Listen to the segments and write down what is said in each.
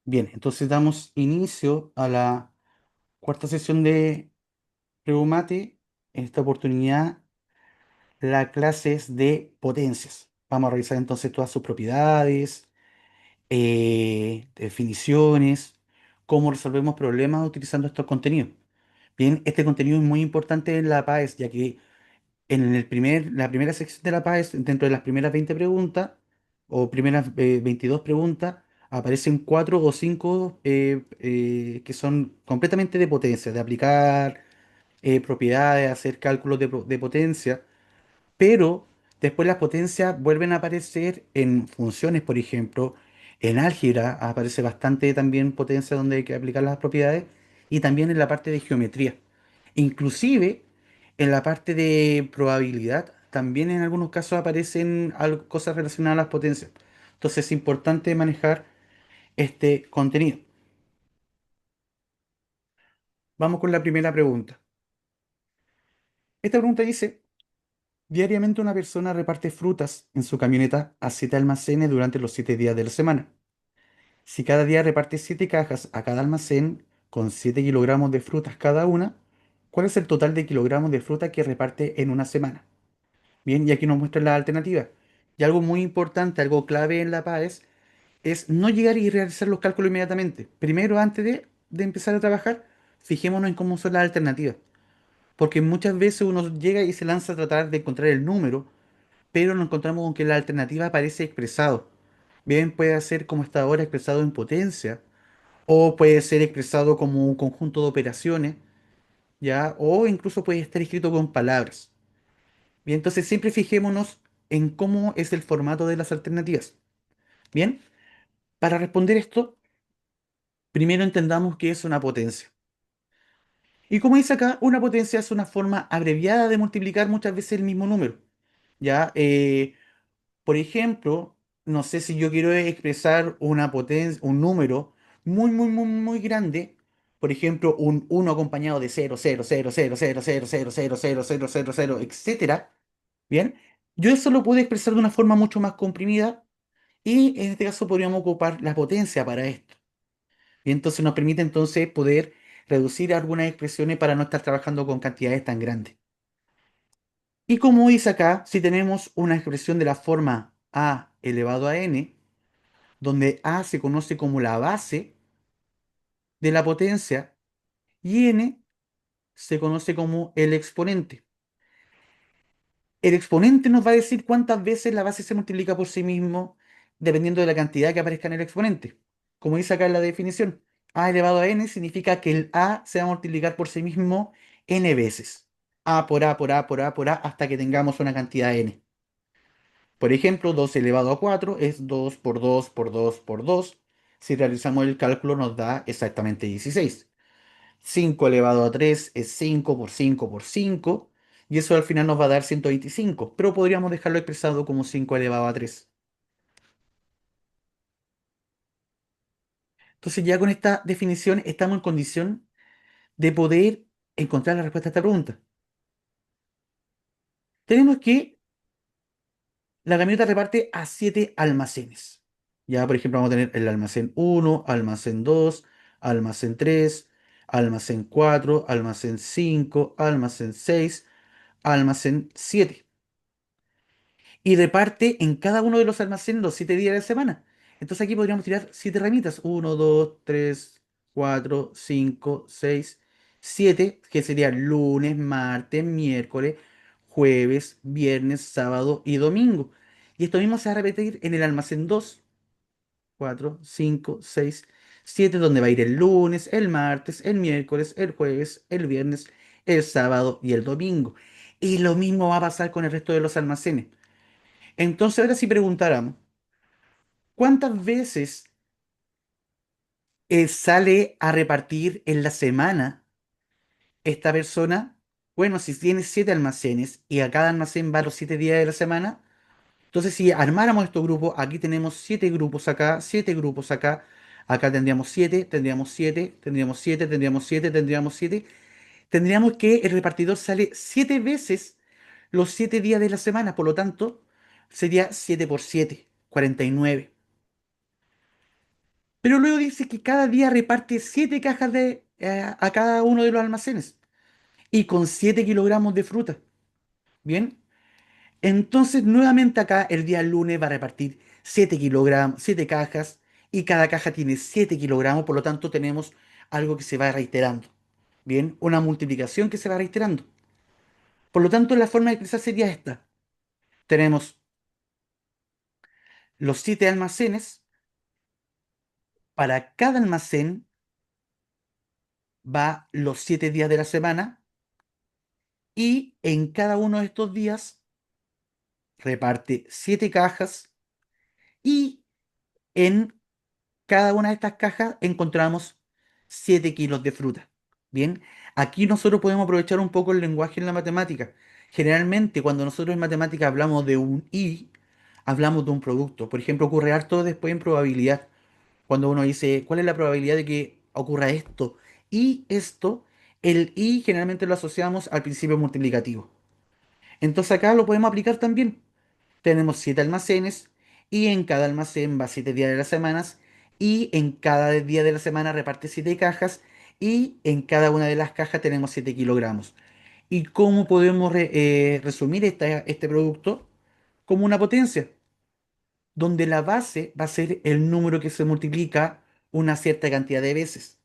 Bien, entonces damos inicio a la cuarta sesión de Reumate. En esta oportunidad, la clase es de potencias. Vamos a revisar entonces todas sus propiedades, definiciones, cómo resolvemos problemas utilizando estos contenidos. Bien, este contenido es muy importante en la PAES, ya que la primera sección de la PAES, dentro de las primeras 20 preguntas, o primeras 22 preguntas, aparecen 4 o 5 que son completamente de potencia, de aplicar propiedades, hacer cálculos de potencia, pero después las potencias vuelven a aparecer en funciones, por ejemplo, en álgebra aparece bastante también potencia donde hay que aplicar las propiedades, y también en la parte de geometría. Inclusive en la parte de probabilidad, también en algunos casos aparecen cosas relacionadas a las potencias. Entonces es importante manejar este contenido. Vamos con la primera pregunta. Esta pregunta dice: diariamente una persona reparte frutas en su camioneta a 7 almacenes durante los 7 días de la semana. Si cada día reparte 7 cajas a cada almacén con 7 kilogramos de frutas cada una, ¿cuál es el total de kilogramos de fruta que reparte en una semana? Bien, y aquí nos muestra la alternativa. Y algo muy importante, algo clave en la PAES, es no llegar y realizar los cálculos inmediatamente. Primero, antes de empezar a trabajar, fijémonos en cómo son las alternativas. Porque muchas veces uno llega y se lanza a tratar de encontrar el número, pero nos encontramos con que la alternativa aparece expresado. Bien, puede ser como está ahora expresado en potencia, o puede ser expresado como un conjunto de operaciones, ¿ya? O incluso puede estar escrito con palabras. Bien, entonces siempre fijémonos en cómo es el formato de las alternativas. Bien, para responder esto, primero entendamos qué es una potencia. Y como dice acá, una potencia es una forma abreviada de multiplicar muchas veces el mismo número. ¿Ya? Por ejemplo, no sé si yo quiero expresar una potencia, un número muy, muy, muy, muy grande. Por ejemplo, un uno acompañado de cero cero cero cero cero cero cero cero cero cero cero cero, etcétera. Bien, yo eso lo puedo expresar de una forma mucho más comprimida, y en este caso podríamos ocupar la potencia para esto. Y entonces nos permite entonces poder reducir algunas expresiones para no estar trabajando con cantidades tan grandes. Y como dice acá, si tenemos una expresión de la forma a elevado a n, donde a se conoce como la base de la potencia y n se conoce como el exponente. El exponente nos va a decir cuántas veces la base se multiplica por sí mismo dependiendo de la cantidad que aparezca en el exponente. Como dice acá en la definición, a elevado a n significa que el a se va a multiplicar por sí mismo n veces. A por a por a por a por a hasta que tengamos una cantidad n. Por ejemplo, 2 elevado a 4 es 2 por 2 por 2 por 2. Si realizamos el cálculo nos da exactamente 16. 5 elevado a 3 es 5 por 5 por 5. Y eso al final nos va a dar 125. Pero podríamos dejarlo expresado como 5 elevado a 3. Entonces ya con esta definición estamos en condición de poder encontrar la respuesta a esta pregunta. Tenemos que la camioneta reparte a 7 almacenes. Ya, por ejemplo, vamos a tener el almacén uno, almacén 2, almacén 3, almacén 4, almacén 5, almacén 6, almacén 7. Y reparte en cada uno de los almacenes los 7 días de la semana. Entonces aquí podríamos tirar 7 ramitas. Uno, 2, 3, 4, 5, 6, 7, que serían lunes, martes, miércoles, jueves, viernes, sábado y domingo. Y esto mismo se va a repetir en el almacén 2, 4, 5, 6, 7, donde va a ir el lunes, el martes, el miércoles, el jueves, el viernes, el sábado y el domingo. Y lo mismo va a pasar con el resto de los almacenes. Entonces, ahora si preguntáramos, ¿cuántas veces sale a repartir en la semana esta persona? Bueno, si tiene 7 almacenes y a cada almacén va los 7 días de la semana, entonces si armáramos estos grupos, aquí tenemos 7 grupos acá, 7 grupos acá, acá tendríamos 7, tendríamos 7, tendríamos 7, tendríamos 7, tendríamos 7, tendríamos que el repartidor sale 7 veces los 7 días de la semana, por lo tanto, sería 7 por 7, 49. Pero luego dice que cada día reparte 7 cajas a cada uno de los almacenes y con 7 kilogramos de fruta. Bien, entonces nuevamente acá el día lunes va a repartir 7 kilogramos, 7 cajas y cada caja tiene 7 kilogramos, por lo tanto tenemos algo que se va reiterando. Bien, una multiplicación que se va reiterando. Por lo tanto, la forma de expresar sería esta. Tenemos los 7 almacenes. Para cada almacén va los 7 días de la semana y en cada uno de estos días reparte 7 cajas y en cada una de estas cajas encontramos 7 kilos de fruta. Bien, aquí nosotros podemos aprovechar un poco el lenguaje en la matemática. Generalmente cuando nosotros en matemática hablamos de un y, hablamos de un producto. Por ejemplo, ocurre harto después en probabilidad. Cuando uno dice, ¿cuál es la probabilidad de que ocurra esto? Y esto, el y generalmente lo asociamos al principio multiplicativo. Entonces acá lo podemos aplicar también. Tenemos 7 almacenes y en cada almacén va 7 días de las semanas y en cada día de la semana reparte 7 cajas y en cada una de las cajas tenemos 7 kilogramos. ¿Y cómo podemos resumir este producto? Como una potencia, donde la base va a ser el número que se multiplica una cierta cantidad de veces.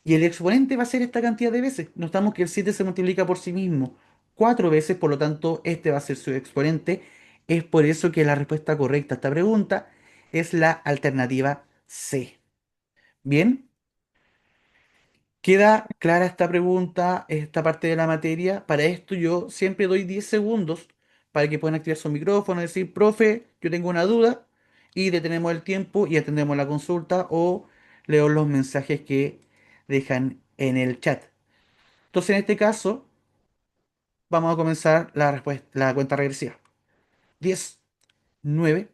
Y el exponente va a ser esta cantidad de veces. Notamos que el 7 se multiplica por sí mismo 4 veces, por lo tanto, este va a ser su exponente. Es por eso que la respuesta correcta a esta pregunta es la alternativa C. Bien, ¿queda clara esta pregunta, esta parte de la materia? Para esto yo siempre doy 10 segundos para que puedan activar su micrófono, decir, profe, yo tengo una duda, y detenemos el tiempo y atendemos la consulta o leo los mensajes que dejan en el chat. Entonces, en este caso, vamos a comenzar la respuesta, la cuenta regresiva. 10, 9,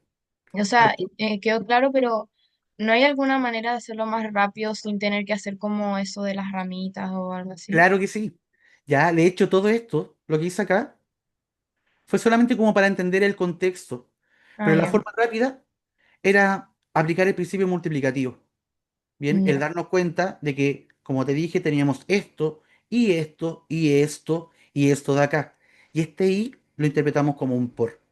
O sea, 8. quedó claro, pero ¿no hay alguna manera de hacerlo más rápido sin tener que hacer como eso de las ramitas o algo así? Claro que sí. Ya le he hecho todo esto, lo que hice acá, fue solamente como para entender el contexto. Ah, Pero la ya, forma rápida era aplicar el principio multiplicativo. Bien, el ya. darnos cuenta de que, como te dije, teníamos esto y esto y esto y esto de acá. Y este y lo interpretamos como un por.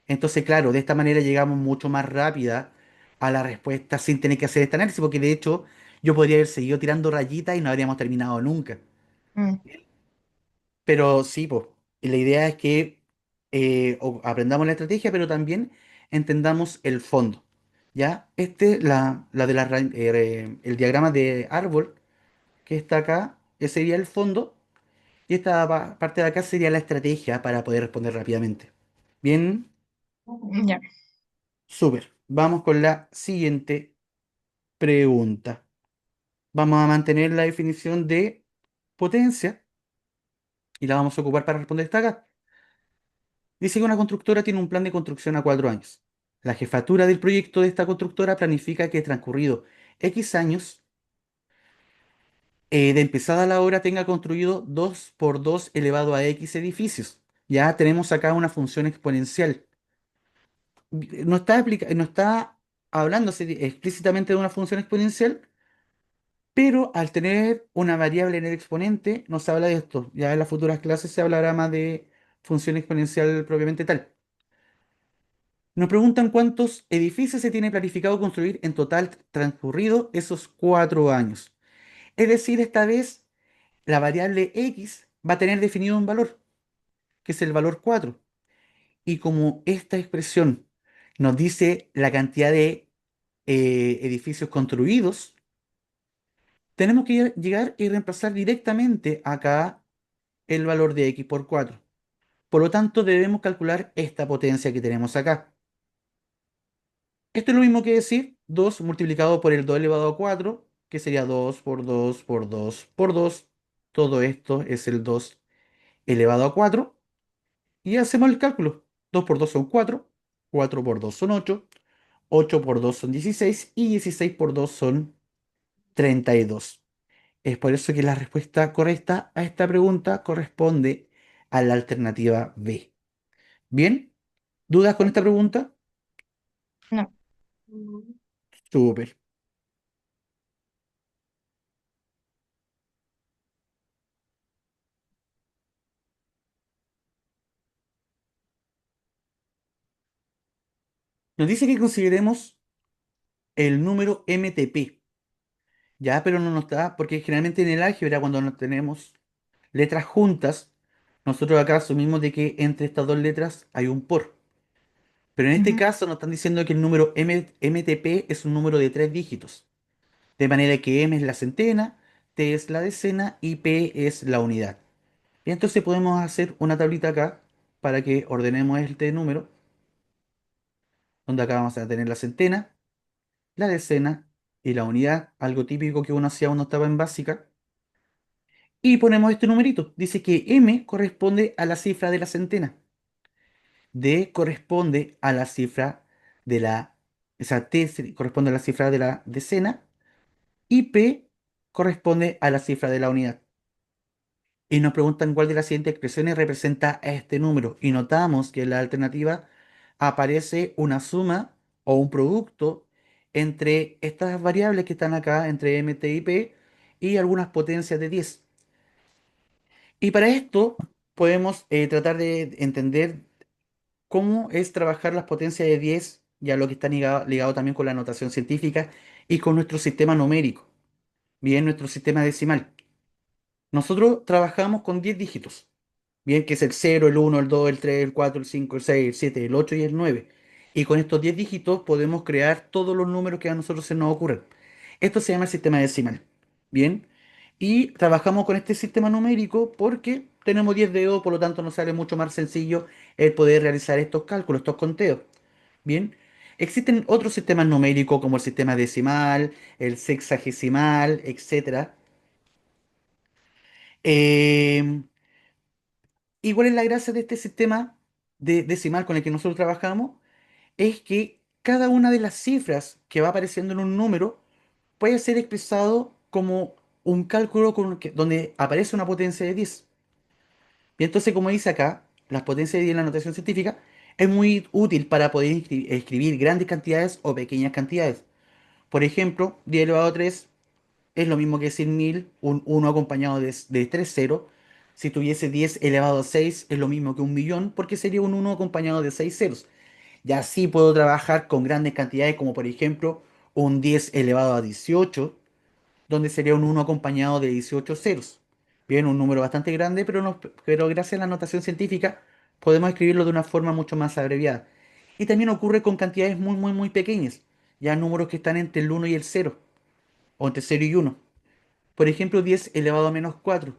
Entonces, claro, de esta manera llegamos mucho más rápida a la respuesta sin tener que hacer este análisis, porque de hecho yo podría haber seguido tirando rayitas y no habríamos terminado nunca. Mm, Pero sí, pues, y la idea es que aprendamos la estrategia, pero también entendamos el fondo. ¿Ya? La de el diagrama de árbol que está acá, ese sería el fondo, y esta parte de acá sería la estrategia para poder responder rápidamente. Bien, ya. súper. Vamos con la siguiente pregunta. Vamos a mantener la definición de potencia y la vamos a ocupar para responder esta acá. Dice que una constructora tiene un plan de construcción a 4 años. La jefatura del proyecto de esta constructora planifica que transcurrido X años de empezada la obra tenga construido 2 por 2 elevado a X edificios. Ya tenemos acá una función exponencial. No está hablándose explícitamente de una función exponencial, pero al tener una variable en el exponente, no se habla de esto. Ya en las futuras clases se hablará más de función exponencial propiamente tal. Nos preguntan cuántos edificios se tiene planificado construir en total transcurrido esos 4 años. Es decir, esta vez la variable x va a tener definido un valor, que es el valor 4. Y como esta expresión nos dice la cantidad de edificios construidos, tenemos que llegar y reemplazar directamente acá el valor de x por 4. Por lo tanto, debemos calcular esta potencia que tenemos acá. Esto es lo mismo que decir 2 multiplicado por el 2 elevado a 4, que sería 2 por 2 por 2 por 2. Todo esto es el 2 elevado a 4. Y hacemos el cálculo. 2 por 2 son 4, 4 por 2 son 8, 8 por 2 son 16 y 16 por 2 son 32. Es por eso que la respuesta correcta a esta pregunta corresponde a la alternativa B. ¿Bien? ¿Dudas con esta pregunta? No. Súper. Nos dice que consideremos el número MTP, ya, pero no nos da, porque generalmente en el álgebra cuando no tenemos letras juntas, nosotros acá asumimos de que entre estas dos letras hay un por. Pero en este Ujú. caso nos están diciendo que el número MTP es un número de tres dígitos. De manera que M es la centena, T es la decena y P es la unidad. Y entonces podemos hacer una tablita acá para que ordenemos este número, donde acá vamos a tener la centena, la decena y la unidad, algo típico que uno hacía cuando estaba en básica. Y ponemos este numerito. Dice que M corresponde a la cifra de la centena. D corresponde a la cifra de la... O sea, corresponde a la cifra de la decena. Y P corresponde a la cifra de la unidad. Y nos preguntan cuál de las siguientes expresiones representa a este número. Y notamos que en la alternativa aparece una suma o un producto entre estas variables que están acá, entre M, T y P, y algunas potencias de 10. Y para esto podemos tratar de entender cómo es trabajar las potencias de 10, ya lo que está ligado también con la notación científica y con nuestro sistema numérico, bien, nuestro sistema decimal. Nosotros trabajamos con 10 dígitos, bien, que es el cero, el uno, el 2, el 3, el 4, el 5, el 6, el 7, el 8 y el 9. Y con estos 10 dígitos podemos crear todos los números que a nosotros se nos ocurren. Esto se llama el sistema decimal, bien. Y trabajamos con este sistema numérico porque tenemos 10 dedos, por lo tanto nos sale mucho más sencillo el poder realizar estos cálculos, estos conteos. Bien. Existen otros sistemas numéricos como el sistema decimal, el sexagesimal, etcétera. Eh, ¿Y cuál es la gracia de este sistema decimal con el que nosotros trabajamos? Es que cada una de las cifras que va apareciendo en un número puede ser expresado como un cálculo donde aparece una potencia de 10. Y entonces, como dice acá, las potencias de 10 en la notación científica es muy útil para poder escribir grandes cantidades o pequeñas cantidades. Por ejemplo, 10 elevado a 3 es lo mismo que decir 1000, un uno acompañado de 3 ceros. Si tuviese 10 elevado a 6 es lo mismo que un millón, porque sería un uno acompañado de 6 ceros. Y así puedo trabajar con grandes cantidades, como por ejemplo un 10 elevado a 18, donde sería un uno acompañado de 18 ceros. Bien, un número bastante grande, pero, pero gracias a la notación científica podemos escribirlo de una forma mucho más abreviada. Y también ocurre con cantidades muy, muy, muy pequeñas, ya números que están entre el uno y el cero, o entre cero y uno. Por ejemplo, 10 elevado a menos 4.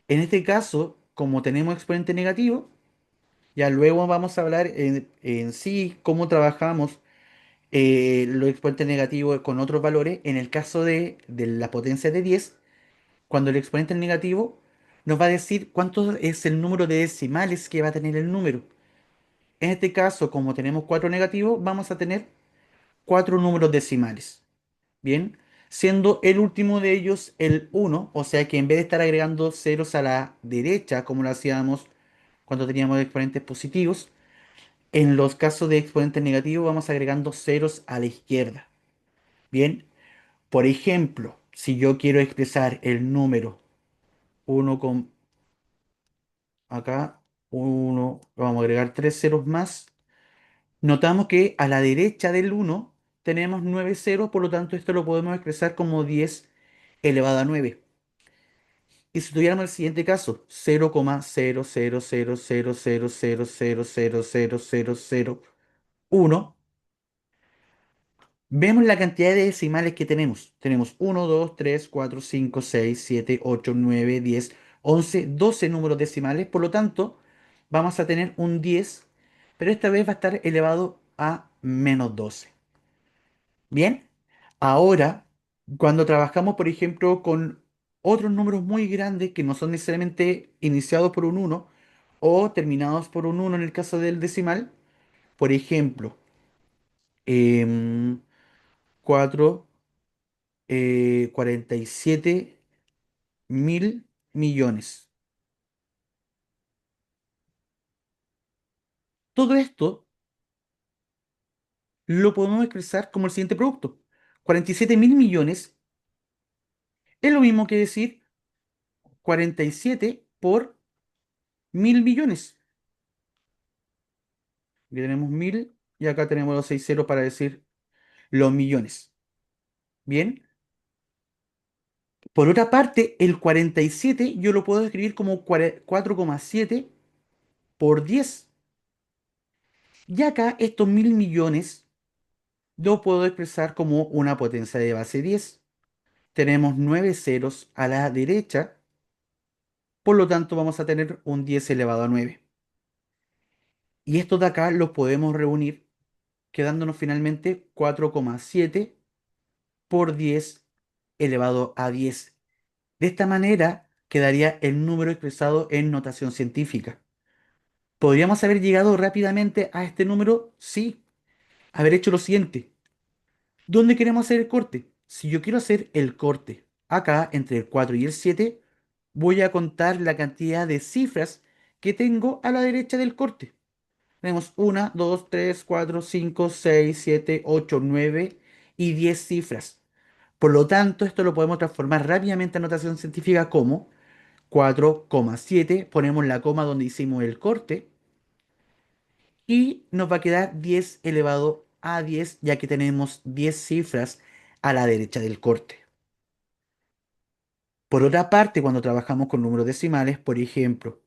En este caso, como tenemos exponente negativo, ya luego vamos a hablar en sí cómo trabajamos los exponentes negativos con otros valores. En el caso de la potencia de 10, cuando el exponente es negativo, nos va a decir cuánto es el número de decimales que va a tener el número. En este caso, como tenemos 4 negativos, vamos a tener 4 números decimales. Bien, siendo el último de ellos el uno, o sea que en vez de estar agregando ceros a la derecha, como lo hacíamos cuando teníamos exponentes positivos, en los casos de exponentes negativos vamos agregando ceros a la izquierda. Bien, por ejemplo, si yo quiero expresar el número uno con acá, uno, vamos a agregar tres ceros más, notamos que a la derecha del uno tenemos 9 ceros, por lo tanto esto lo podemos expresar como 10 elevado a 9. Y si tuviéramos el siguiente caso, 0,0000000000001, vemos la cantidad de decimales que tenemos. Tenemos 1, 2, 3, 4, 5, 6, 7, 8, 9, 10, 11, 12 números decimales. Por lo tanto, vamos a tener un 10, pero esta vez va a estar elevado a menos 12. Bien, ahora, cuando trabajamos, por ejemplo, con otros números muy grandes que no son necesariamente iniciados por un uno o terminados por un uno en el caso del decimal, por ejemplo, 4, 47.000 millones. Todo esto lo podemos expresar como el siguiente producto. 47.000 millones es lo mismo que decir 47 por 1000 millones. Aquí tenemos 1000. y acá tenemos los 6 ceros para decir los millones. Bien. Por otra parte, el 47 yo lo puedo escribir como 4,7 por 10. Y acá estos 1000 millones lo puedo expresar como una potencia de base 10. Tenemos 9 ceros a la derecha, por lo tanto vamos a tener un 10 elevado a 9. Y estos de acá los podemos reunir, quedándonos finalmente 4,7 por 10 elevado a 10. De esta manera quedaría el número expresado en notación científica. ¿Podríamos haber llegado rápidamente a este número? Sí, haber hecho lo siguiente. ¿Dónde queremos hacer el corte? Si yo quiero hacer el corte acá entre el 4 y el 7, voy a contar la cantidad de cifras que tengo a la derecha del corte. Tenemos 1, 2, 3, 4, 5, 6, 7, 8, 9 y 10 cifras. Por lo tanto, esto lo podemos transformar rápidamente a notación científica como 4,7. Ponemos la coma donde hicimos el corte y nos va a quedar 10 elevado a 10, ya que tenemos 10 cifras a la derecha del corte. Por otra parte, cuando trabajamos con números decimales, por ejemplo,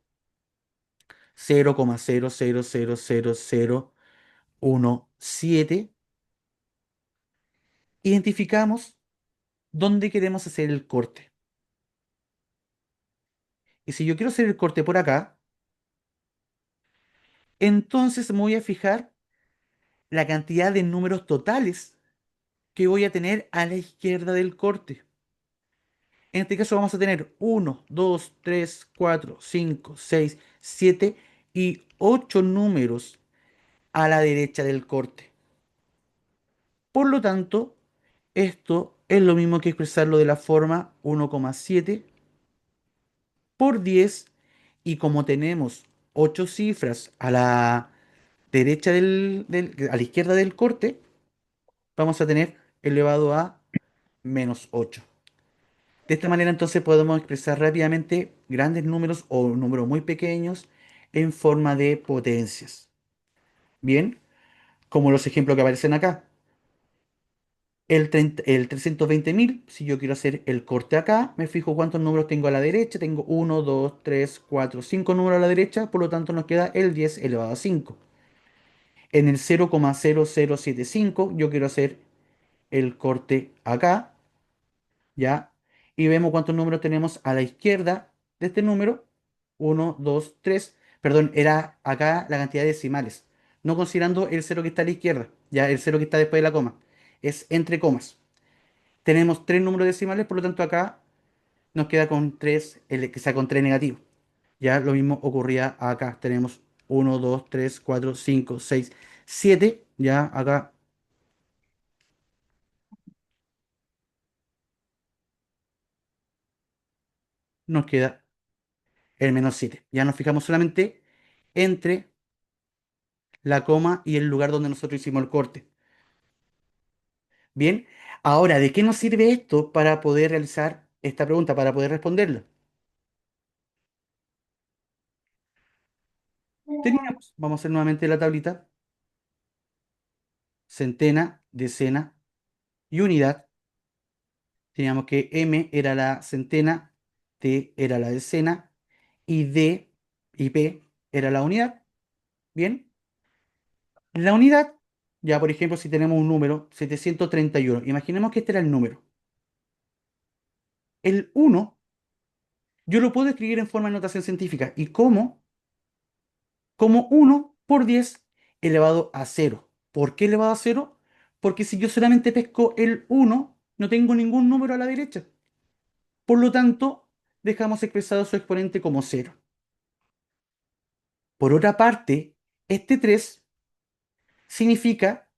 0,00000017, identificamos dónde queremos hacer el corte. Y si yo quiero hacer el corte por acá, entonces me voy a fijar la cantidad de números totales que voy a tener a la izquierda del corte. En este caso vamos a tener 1, 2, 3, 4, 5, 6, 7 y 8 números a la derecha del corte. Por lo tanto, esto es lo mismo que expresarlo de la forma 1,7 por 10 y como tenemos 8 cifras a la derecha a la izquierda del corte, vamos a tener elevado a menos 8. De esta manera entonces podemos expresar rápidamente grandes números o números muy pequeños en forma de potencias. Bien, como los ejemplos que aparecen acá. El 320.000, si yo quiero hacer el corte acá, me fijo cuántos números tengo a la derecha. Tengo 1, 2, 3, 4, 5 números a la derecha, por lo tanto nos queda el 10 elevado a 5. En el 0,0075 yo quiero hacer el corte acá, ¿ya? Y vemos cuántos números tenemos a la izquierda de este número. 1, 2, 3. Perdón, era acá la cantidad de decimales. No considerando el cero que está a la izquierda, ya el cero que está después de la coma. Es entre comas. Tenemos tres números decimales, por lo tanto acá nos queda con 3, que sea con 3 negativo. Ya lo mismo ocurría acá. Tenemos 1, 2, 3, 4, 5, 6, 7. Ya acá nos queda el menos 7. Ya nos fijamos solamente entre la coma y el lugar donde nosotros hicimos el corte. Bien, ahora, ¿de qué nos sirve esto para poder realizar esta pregunta, para poder responderla? Teníamos, vamos a hacer nuevamente la tablita, centena, decena y unidad. Teníamos que M era la centena, T era la decena y D y P era la unidad. Bien, la unidad, ya por ejemplo, si tenemos un número 731, imaginemos que este era el número. El uno yo lo puedo escribir en forma de notación científica. ¿Y cómo? Como 1 por 10 elevado a 0. ¿Por qué elevado a 0? Porque si yo solamente pesco el uno no tengo ningún número a la derecha. Por lo tanto, dejamos expresado su exponente como 0. Por otra parte, este 3 significa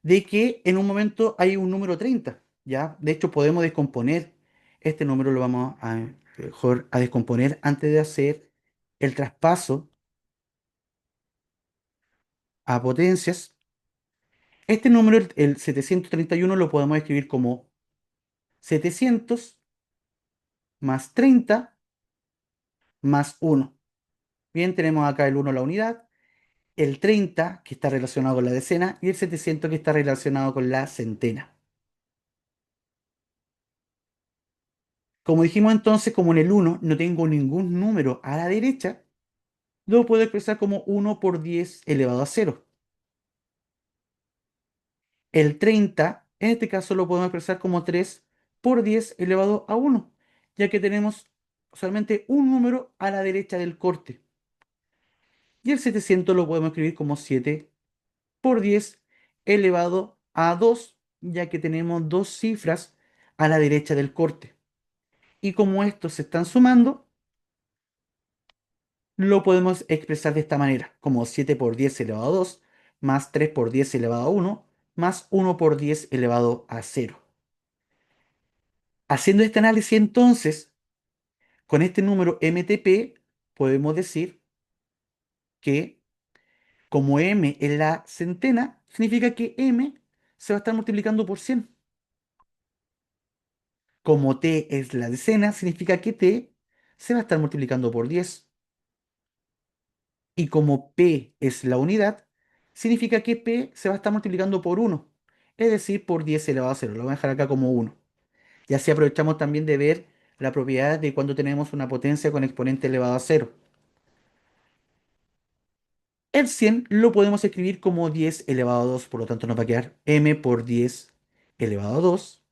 de que en un momento hay un número 30, ¿ya? De hecho, podemos descomponer este número, lo vamos a, mejor a descomponer antes de hacer el traspaso a potencias. Este número, el 731, lo podemos escribir como 700 más 30 más 1. Bien, tenemos acá el uno la unidad, el 30 que está relacionado con la decena, y el 700 que está relacionado con la centena. Como dijimos entonces, como en el uno no tengo ningún número a la derecha, lo puedo expresar como 1 por 10 elevado a 0. El 30 en este caso, lo podemos expresar como 3 por 10 elevado a 1, ya que tenemos solamente un número a la derecha del corte. Y el 700 lo podemos escribir como 7 por 10 elevado a 2, ya que tenemos dos cifras a la derecha del corte. Y como estos se están sumando, lo podemos expresar de esta manera, como 7 por 10 elevado a 2 más 3 por 10 elevado a 1 más 1 por 10 elevado a 0. Haciendo este análisis entonces, con este número MTP, podemos decir que como M es la centena, significa que M se va a estar multiplicando por 100. Como T es la decena, significa que T se va a estar multiplicando por 10. Y como P es la unidad, significa que P se va a estar multiplicando por 1. Es decir, por 10 elevado a 0. Lo voy a dejar acá como 1. Y así aprovechamos también de ver la propiedad de cuando tenemos una potencia con exponente elevado a 0. El 100 lo podemos escribir como 10 elevado a 2, por lo tanto nos va a quedar m por 10 elevado a 2.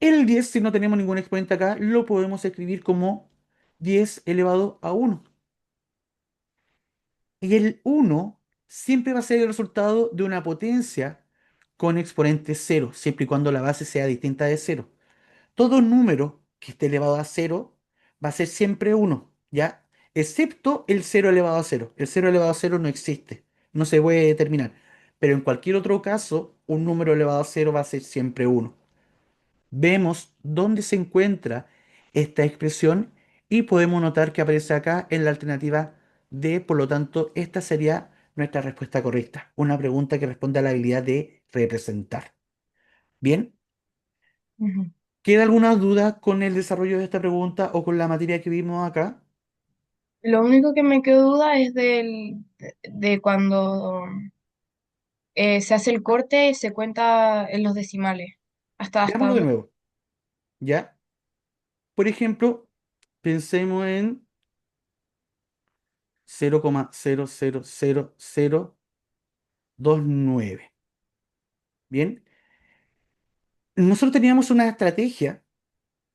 El 10, si no tenemos ningún exponente acá, lo podemos escribir como 10 elevado a 1. Y el 1 siempre va a ser el resultado de una potencia con exponente 0, siempre y cuando la base sea distinta de 0. Todo número que esté elevado a 0 va a ser siempre 1, ¿ya? Excepto el 0 elevado a 0. El 0 elevado a 0 no existe, no se puede determinar. Pero en cualquier otro caso, un número elevado a 0 va a ser siempre 1. Vemos dónde se encuentra esta expresión y podemos notar que aparece acá en la alternativa D, por lo tanto, esta sería nuestra respuesta correcta. Una pregunta que responde a la habilidad de representar. Bien, Ujú. ¿queda alguna duda con el desarrollo de esta pregunta o con la materia que vimos acá? Lo único que me quedó duda es de cuando se hace el corte y se cuenta en los decimales. ¿Hasta Veámoslo de dónde? nuevo, ¿ya? Por ejemplo, pensemos en 0,000029. Bien, nosotros teníamos una estrategia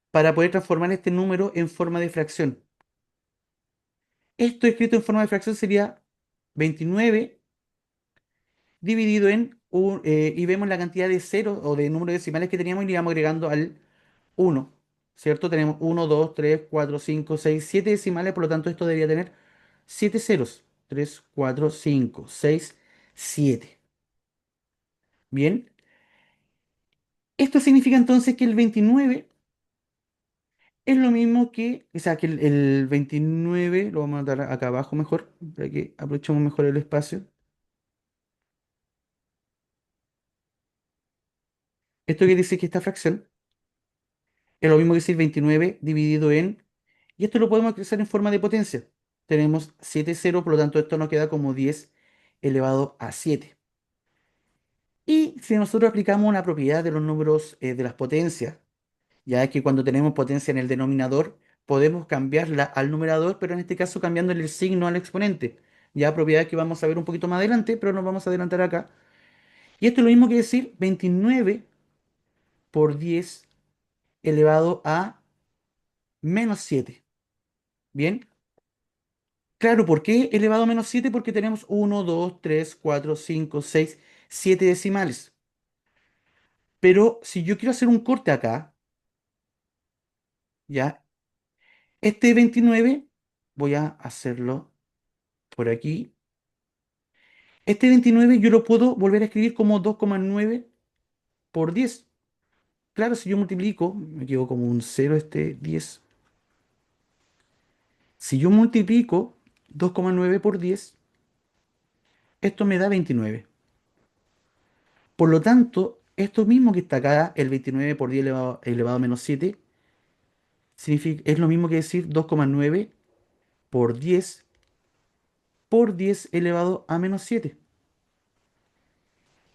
para poder transformar este número en forma de fracción. Esto escrito en forma de fracción sería 29 dividido en y vemos la cantidad de ceros o de números decimales que teníamos y le íbamos agregando al 1, ¿cierto? Tenemos 1, 2, 3, 4, 5, 6, 7 decimales, por lo tanto esto debería tener 7 ceros. 3, 4, 5, 6, 7. Bien, esto significa entonces que el 29 es lo mismo que, o sea, que el 29, lo vamos a dar acá abajo mejor, para que aprovechemos mejor el espacio. Esto quiere decir que esta fracción es lo mismo que decir 29 dividido en, y esto lo podemos expresar en forma de potencia. Tenemos 7 ceros, por lo tanto esto nos queda como 10 elevado a 7. Y si nosotros aplicamos una propiedad de los números de las potencias, ya es que cuando tenemos potencia en el denominador, podemos cambiarla al numerador, pero en este caso cambiándole el signo al exponente. Ya propiedad que vamos a ver un poquito más adelante, pero nos vamos a adelantar acá. Y esto es lo mismo que decir 29 por 10 elevado a -7. Bien, claro, ¿por qué elevado a -7? Porque tenemos 1, 2, 3, 4, 5, 6, 7 decimales. Pero si yo quiero hacer un corte acá, ya, este 29 voy a hacerlo por aquí. Este 29 yo lo puedo volver a escribir como 2,9 por 10. Claro, si yo multiplico, me quedo como un 0 este 10. Si yo multiplico 2,9 por 10, esto me da 29. Por lo tanto, esto mismo que está acá, el 29 por 10 elevado a -7, es lo mismo que decir 2,9 por 10 por 10 elevado a menos 7.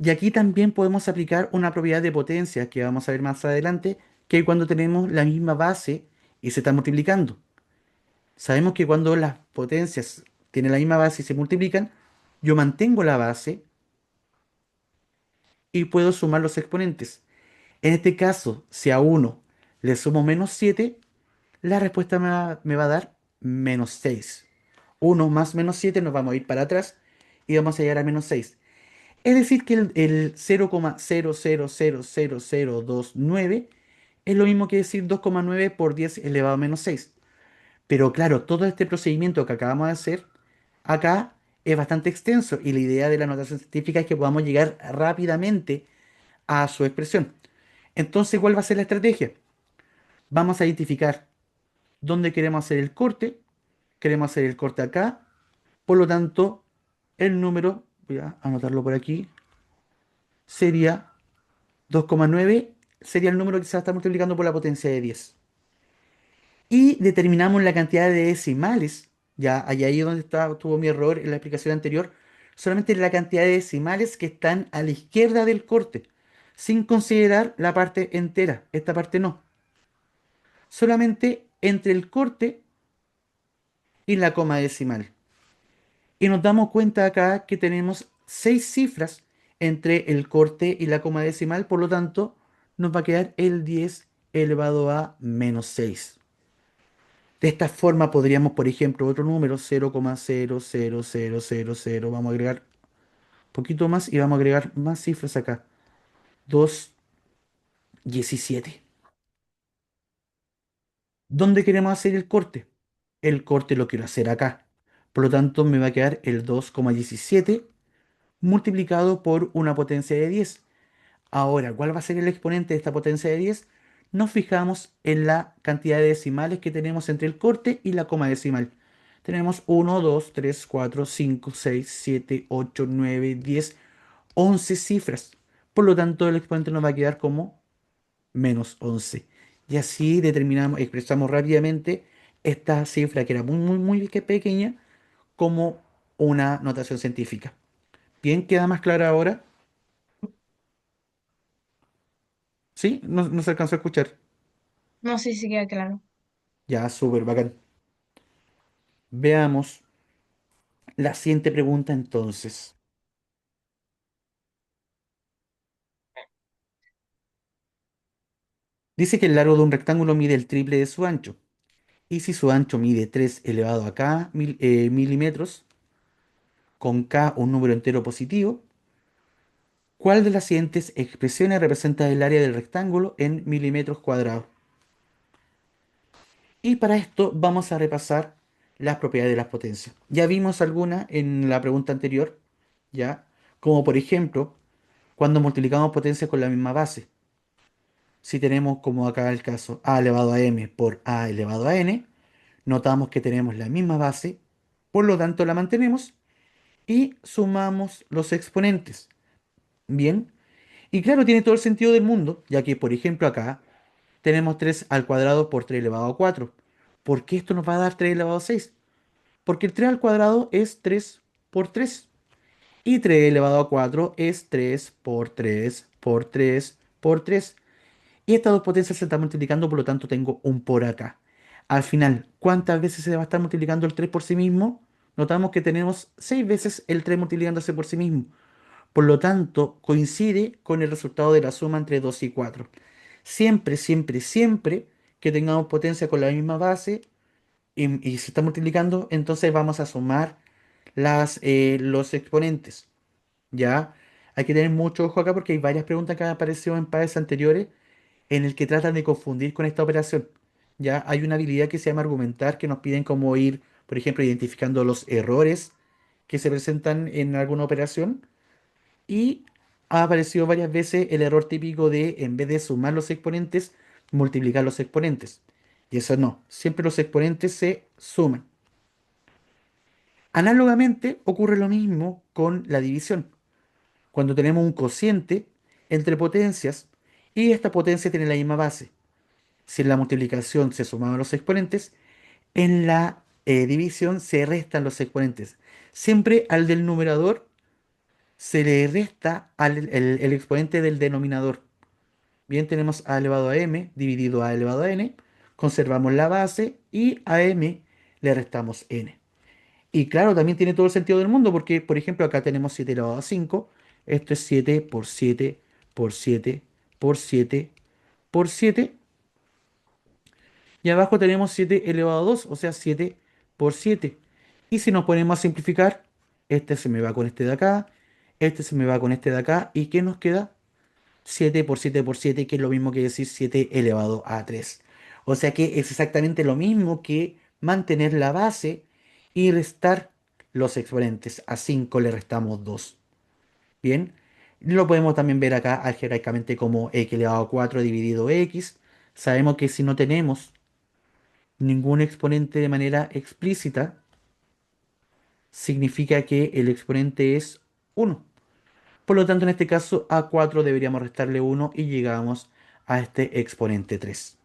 Y aquí también podemos aplicar una propiedad de potencia que vamos a ver más adelante, que es cuando tenemos la misma base y se está multiplicando. Sabemos que cuando las potencias tienen la misma base y se multiplican, yo mantengo la base y puedo sumar los exponentes. En este caso, si a uno le sumo menos 7, la respuesta me va a dar menos 6. Uno más menos 7 nos vamos a ir para atrás y vamos a llegar a menos 6. Es decir, que el 0,00000029 es lo mismo que decir 2,9 por 10 elevado a menos 6. Pero claro, todo este procedimiento que acabamos de hacer acá es bastante extenso y la idea de la notación científica es que podamos llegar rápidamente a su expresión. Entonces, ¿cuál va a ser la estrategia? Vamos a identificar dónde queremos hacer el corte. Queremos hacer el corte acá. Por lo tanto, el número, voy a anotarlo por aquí, sería 2,9, sería el número que se va a estar multiplicando por la potencia de 10. Y determinamos la cantidad de decimales, ya allá ahí es donde tuvo mi error en la explicación anterior, solamente la cantidad de decimales que están a la izquierda del corte, sin considerar la parte entera, esta parte no, solamente entre el corte y la coma decimal. Y nos damos cuenta acá que tenemos 6 cifras entre el corte y la coma decimal, por lo tanto nos va a quedar el 10 elevado a menos 6. De esta forma podríamos, por ejemplo, otro número, 0,00000, vamos a agregar un poquito más y vamos a agregar más cifras acá. 2,17. ¿Dónde queremos hacer el corte? El corte lo quiero hacer acá. Por lo tanto, me va a quedar el 2,17 multiplicado por una potencia de 10. Ahora, ¿cuál va a ser el exponente de esta potencia de 10? Nos fijamos en la cantidad de decimales que tenemos entre el corte y la coma decimal. Tenemos 1, 2, 3, 4, 5, 6, 7, 8, 9, 10, 11 cifras. Por lo tanto, el exponente nos va a quedar como menos 11. Y así determinamos, expresamos rápidamente esta cifra que era muy, muy, muy pequeña como una notación científica. Bien, ¿queda más clara ahora? ¿Sí? No se alcanzó a escuchar. No sé si queda claro. Ya, súper bacán. Veamos la siguiente pregunta entonces. Dice que el largo de un rectángulo mide el triple de su ancho. Y si su ancho mide 3 elevado a k milímetros, con k un número entero positivo, ¿cuál de las siguientes expresiones representa el área del rectángulo en milímetros cuadrados? Y para esto vamos a repasar las propiedades de las potencias. Ya vimos algunas en la pregunta anterior, ¿ya? Como por ejemplo, cuando multiplicamos potencias con la misma base. Si tenemos como acá el caso a elevado a m por a elevado a n, notamos que tenemos la misma base, por lo tanto la mantenemos y sumamos los exponentes. Bien, y claro, tiene todo el sentido del mundo, ya que por ejemplo acá tenemos 3 al cuadrado por 3 elevado a 4. ¿Por qué esto nos va a dar 3 elevado a 6? Porque el 3 al cuadrado es 3 por 3 y 3 elevado a 4 es 3 por 3 por 3 por 3. Y estas dos potencias se están multiplicando, por lo tanto tengo un por acá. Al final, ¿cuántas veces se va a estar multiplicando el 3 por sí mismo? Notamos que tenemos 6 veces el 3 multiplicándose por sí mismo. Por lo tanto, coincide con el resultado de la suma entre 2 y 4. Siempre, siempre, siempre que tengamos potencia con la misma base y se está multiplicando, entonces vamos a sumar los exponentes. ¿Ya? Hay que tener mucho ojo acá porque hay varias preguntas que han aparecido en pares anteriores en el que tratan de confundir con esta operación. Ya hay una habilidad que se llama argumentar, que nos piden como ir, por ejemplo, identificando los errores que se presentan en alguna operación. Y ha aparecido varias veces el error típico de, en vez de sumar los exponentes, multiplicar los exponentes. Y eso no, siempre los exponentes se suman. Análogamente, ocurre lo mismo con la división. Cuando tenemos un cociente entre potencias y esta potencia tiene la misma base. Si en la multiplicación se sumaban los exponentes, en la división se restan los exponentes. Siempre al del numerador se le resta el exponente del denominador. Bien, tenemos a elevado a m dividido a elevado a n, conservamos la base y a m le restamos n. Y claro, también tiene todo el sentido del mundo porque, por ejemplo, acá tenemos 7 elevado a 5. Esto es 7 por 7 por 7 por 7 por 7. Y abajo tenemos 7 elevado a 2, o sea, 7 por 7. Y si nos ponemos a simplificar, este se me va con este de acá, este se me va con este de acá. ¿Y qué nos queda? 7 por 7 por 7, que es lo mismo que decir 7 elevado a 3. O sea que es exactamente lo mismo que mantener la base y restar los exponentes. A 5 le restamos 2. Bien, lo podemos también ver acá algebraicamente como x elevado a 4 dividido x. Sabemos que si no tenemos ningún exponente de manera explícita, significa que el exponente es 1. Por lo tanto, en este caso, a 4 deberíamos restarle 1 y llegamos a este exponente 3.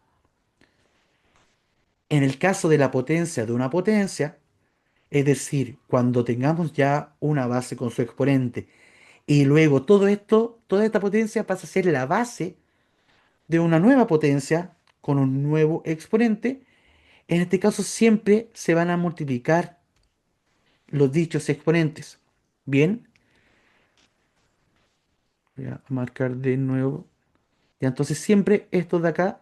En el caso de la potencia de una potencia, es decir, cuando tengamos ya una base con su exponente y luego todo esto, toda esta potencia pasa a ser la base de una nueva potencia con un nuevo exponente, en este caso siempre se van a multiplicar los dichos exponentes. Bien, voy a marcar de nuevo. Y entonces siempre estos de acá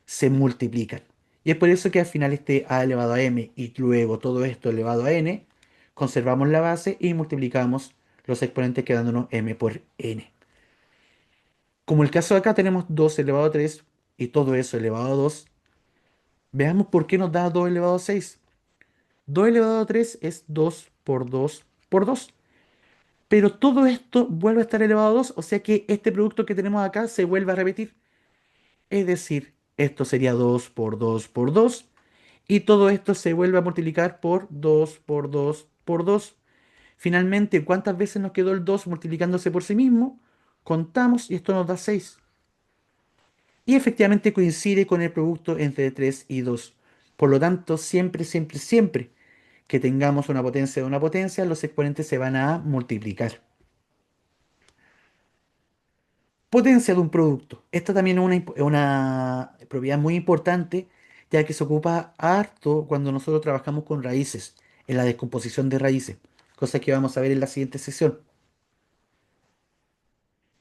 se multiplican. Y es por eso que al final este a elevado a m y luego todo esto elevado a n, conservamos la base y multiplicamos los exponentes quedándonos m por n. Como el caso de acá tenemos 2 elevado a 3 y todo eso elevado a 2, veamos por qué nos da 2 elevado a 6. 2 elevado a 3 es 2 por 2 por 2. Pero todo esto vuelve a estar elevado a 2, o sea que este producto que tenemos acá se vuelve a repetir. Es decir, esto sería 2 por 2 por 2. Y todo esto se vuelve a multiplicar por 2 por 2 por 2. Finalmente, ¿cuántas veces nos quedó el 2 multiplicándose por sí mismo? Contamos y esto nos da 6. Y efectivamente coincide con el producto entre 3 y 2. Por lo tanto, siempre, siempre, siempre que tengamos una potencia de una potencia, los exponentes se van a multiplicar. Potencia de un producto. Esta también es una propiedad muy importante, ya que se ocupa harto cuando nosotros trabajamos con raíces, en la descomposición de raíces, cosas que vamos a ver en la siguiente sesión.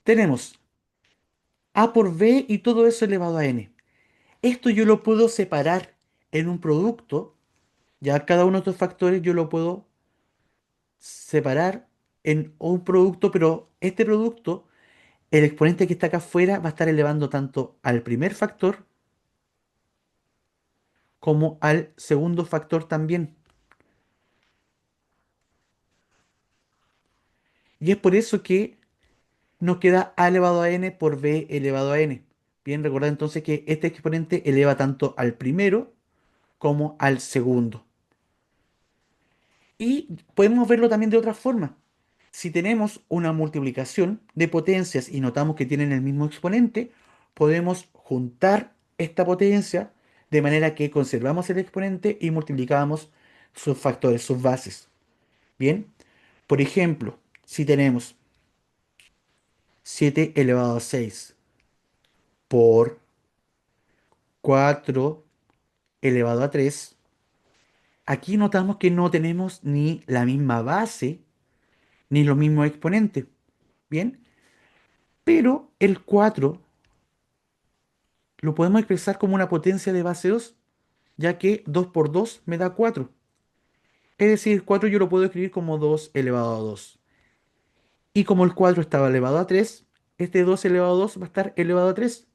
Tenemos A por B y todo eso elevado a n. Esto yo lo puedo separar en un producto, ya cada uno de estos factores yo lo puedo separar en un producto, pero este producto, el exponente que está acá afuera va a estar elevando tanto al primer factor como al segundo factor también. Y es por eso que nos queda a elevado a n por b elevado a n. Bien, recordad entonces que este exponente eleva tanto al primero como al segundo. Y podemos verlo también de otra forma. Si tenemos una multiplicación de potencias y notamos que tienen el mismo exponente, podemos juntar esta potencia de manera que conservamos el exponente y multiplicamos sus factores, sus bases. Bien, por ejemplo, si tenemos 7 elevado a 6 por 4 elevado a 3, aquí notamos que no tenemos ni la misma base ni los mismos exponentes. Bien, pero el 4 lo podemos expresar como una potencia de base 2, ya que 2 por 2 me da 4. Es decir, 4 yo lo puedo escribir como 2 elevado a 2. Y como el 4 estaba elevado a 3, este 2 elevado a 2 va a estar elevado a 3.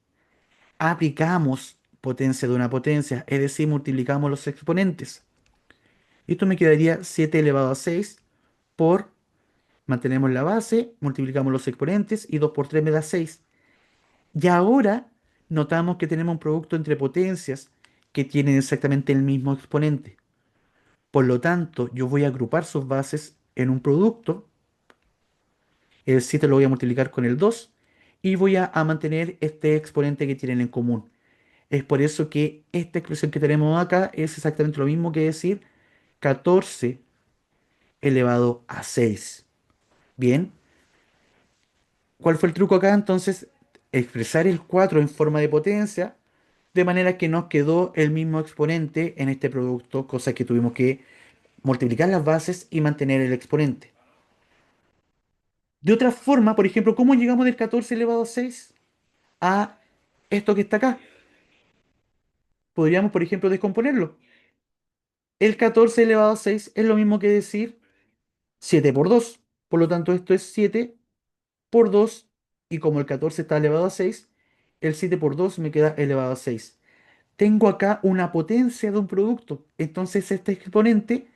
Aplicamos potencia de una potencia, es decir, multiplicamos los exponentes. Esto me quedaría 7 elevado a 6 por, mantenemos la base, multiplicamos los exponentes y 2 por 3 me da 6. Y ahora notamos que tenemos un producto entre potencias que tienen exactamente el mismo exponente. Por lo tanto, yo voy a agrupar sus bases en un producto. El 7 lo voy a multiplicar con el 2 y voy a mantener este exponente que tienen en común. Es por eso que esta expresión que tenemos acá es exactamente lo mismo que decir 14 elevado a 6. Bien, ¿cuál fue el truco acá? Entonces, expresar el 4 en forma de potencia, de manera que nos quedó el mismo exponente en este producto, cosa que tuvimos que multiplicar las bases y mantener el exponente. De otra forma, por ejemplo, ¿cómo llegamos del 14 elevado a 6 a esto que está acá? Podríamos, por ejemplo, descomponerlo. El 14 elevado a 6 es lo mismo que decir 7 por 2. Por lo tanto, esto es 7 por 2. Y como el 14 está elevado a 6, el 7 por 2 me queda elevado a 6. Tengo acá una potencia de un producto. Entonces, este exponente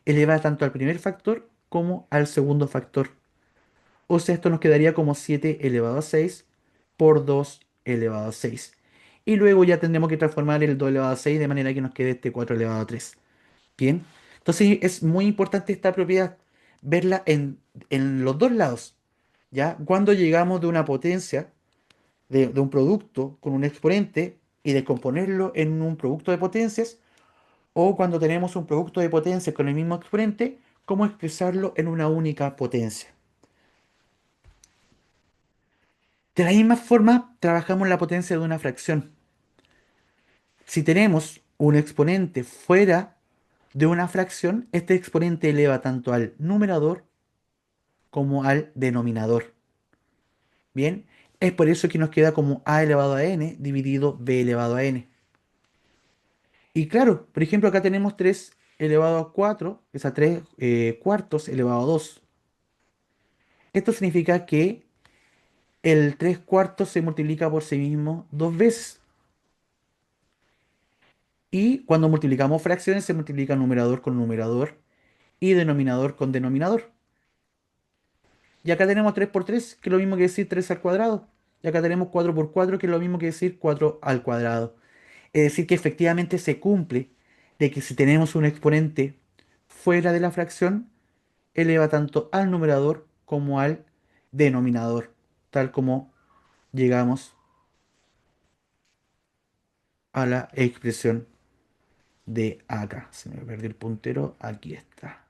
eleva tanto al primer factor como al segundo factor. O sea, esto nos quedaría como 7 elevado a 6 por 2 elevado a 6. Y luego ya tendremos que transformar el 2 elevado a 6 de manera que nos quede este 4 elevado a 3. Bien. Entonces es muy importante esta propiedad, verla en los dos lados. ¿Ya? Cuando llegamos de una potencia, de un producto con un exponente y descomponerlo en un producto de potencias, o cuando tenemos un producto de potencias con el mismo exponente, cómo expresarlo en una única potencia. De la misma forma, trabajamos la potencia de una fracción. Si tenemos un exponente fuera de una fracción, este exponente eleva tanto al numerador como al denominador. Bien, es por eso que nos queda como a elevado a n dividido b elevado a n. Y claro, por ejemplo, acá tenemos 3 elevado a 4, es a 3 cuartos elevado a 2. Esto significa que el 3 cuartos se multiplica por sí mismo dos veces. Y cuando multiplicamos fracciones, se multiplica numerador con numerador y denominador con denominador. Y acá tenemos 3 por 3, que es lo mismo que decir 3 al cuadrado. Y acá tenemos 4 por 4, que es lo mismo que decir 4 al cuadrado. Es decir, que efectivamente se cumple de que si tenemos un exponente fuera de la fracción, eleva tanto al numerador como al denominador, tal como llegamos a la expresión de acá. Se me perdió el puntero, aquí está.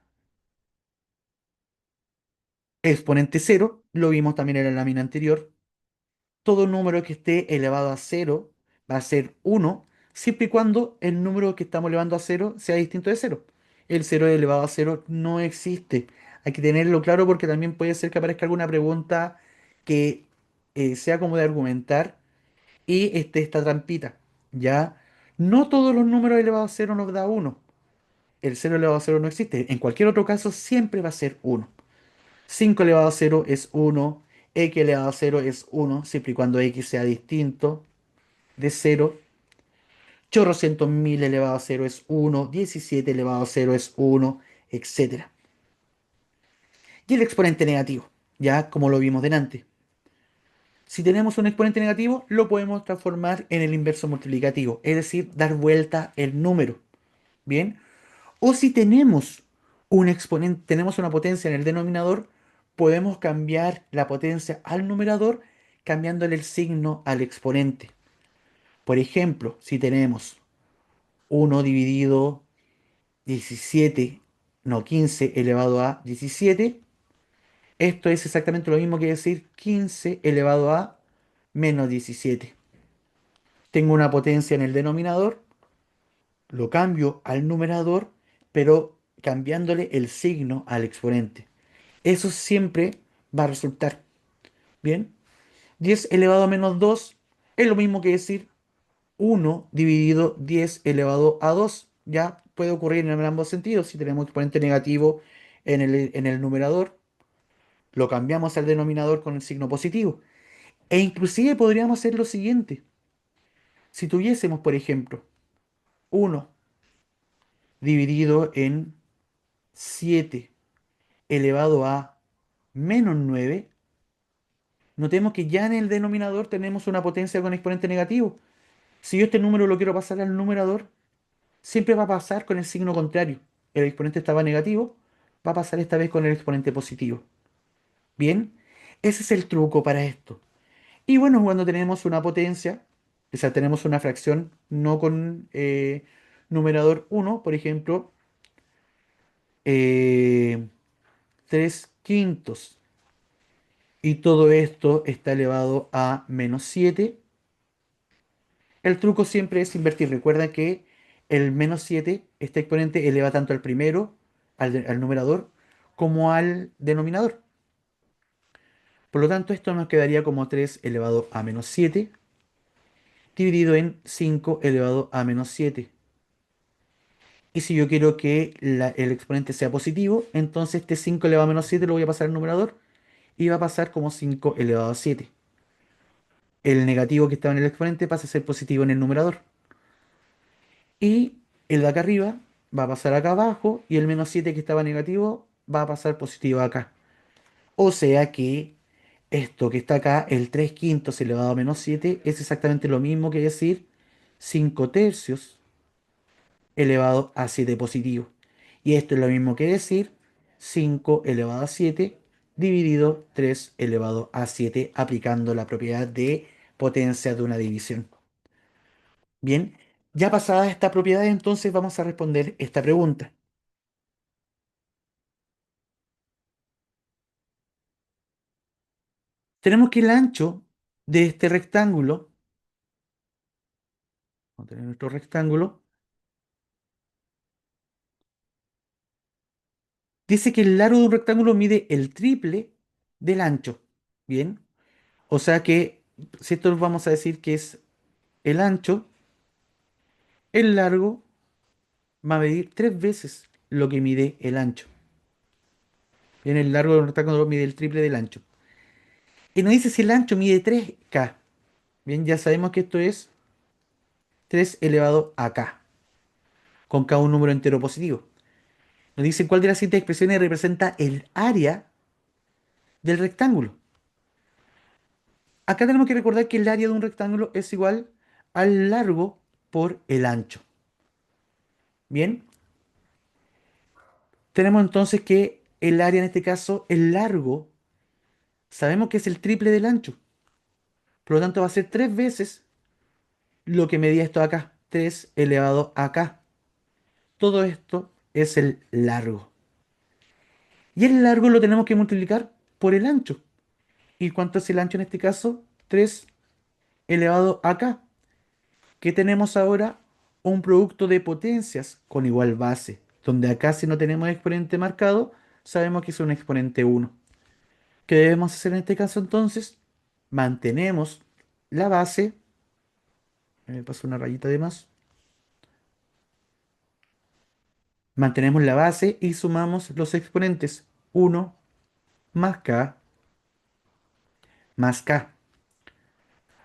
Exponente cero, lo vimos también en la lámina anterior. Todo número que esté elevado a cero va a ser uno, siempre y cuando el número que estamos elevando a cero sea distinto de cero. El cero elevado a cero no existe. Hay que tenerlo claro porque también puede ser que aparezca alguna pregunta que sea como de argumentar y esté esta trampita. Ya, no todos los números elevados a cero nos da uno. El cero elevado a cero no existe. En cualquier otro caso siempre va a ser uno. 5 elevado a cero es uno, x elevado a cero es uno, siempre y cuando x sea distinto de cero. Chorrocientos mil elevado a cero es uno, 17 elevado a cero es uno, etcétera. Y el exponente negativo, ya como lo vimos delante. Si tenemos un exponente negativo, lo podemos transformar en el inverso multiplicativo, es decir, dar vuelta el número. Bien, o si tenemos un exponente, tenemos una potencia en el denominador, podemos cambiar la potencia al numerador cambiándole el signo al exponente. Por ejemplo, si tenemos uno dividido 17, no 15 elevado a 17, esto es exactamente lo mismo que decir 15 elevado a menos 17. Tengo una potencia en el denominador, lo cambio al numerador, pero cambiándole el signo al exponente. Eso siempre va a resultar. Bien, 10 elevado a menos 2 es lo mismo que decir uno dividido 10 elevado a 2. Ya puede ocurrir en ambos sentidos. Si tenemos exponente negativo en el numerador, lo cambiamos al denominador con el signo positivo. E inclusive podríamos hacer lo siguiente. Si tuviésemos, por ejemplo, uno dividido en 7 elevado a menos 9, notemos que ya en el denominador tenemos una potencia con exponente negativo. Si yo este número lo quiero pasar al numerador, siempre va a pasar con el signo contrario. El exponente estaba negativo, va a pasar esta vez con el exponente positivo. Bien, ese es el truco para esto. Y bueno, cuando tenemos una potencia, o sea, tenemos una fracción no con numerador uno, por ejemplo, 3 quintos. Y todo esto está elevado a -7. El truco siempre es invertir. Recuerda que el -7, este exponente eleva tanto al primero, al numerador, como al denominador. Por lo tanto, esto nos quedaría como 3 elevado a -7 dividido en 5 elevado a -7. Y si yo quiero que el exponente sea positivo, entonces este 5 elevado a -7 lo voy a pasar al numerador y va a pasar como 5 elevado a 7. El negativo que estaba en el exponente pasa a ser positivo en el numerador. Y el de acá arriba va a pasar acá abajo y el -7 que estaba negativo va a pasar positivo acá. O sea que esto que está acá, el 3 quintos elevado a -7, es exactamente lo mismo que decir 5 tercios elevado a 7 positivo. Y esto es lo mismo que decir 5 elevado a 7 dividido 3 elevado a 7 aplicando la propiedad de potencia de una división. Bien, ya pasada esta propiedad, entonces vamos a responder esta pregunta. Tenemos que el ancho de este rectángulo, vamos a tener nuestro rectángulo, dice que el largo de un rectángulo mide el triple del ancho. Bien, o sea que si esto vamos a decir que es el ancho, el largo va a medir 3 veces lo que mide el ancho. Bien, el largo de un rectángulo mide el triple del ancho. Y nos dice si el ancho mide 3K. Bien, ya sabemos que esto es 3 elevado a K, con cada un número entero positivo. Nos dice cuál de las siguientes expresiones representa el área del rectángulo. Acá tenemos que recordar que el área de un rectángulo es igual al largo por el ancho. Bien, tenemos entonces que el área en este caso, el largo, sabemos que es el triple del ancho. Por lo tanto va a ser 3 veces lo que medía esto acá. 3 elevado a acá. Todo esto es el largo. Y el largo lo tenemos que multiplicar por el ancho. ¿Y cuánto es el ancho en este caso? 3 elevado a acá. Que tenemos ahora un producto de potencias con igual base, donde acá si no tenemos exponente marcado, sabemos que es un exponente 1. ¿Qué debemos hacer en este caso entonces? Mantenemos la base, me paso una rayita de más, mantenemos la base y sumamos los exponentes 1 más k más k.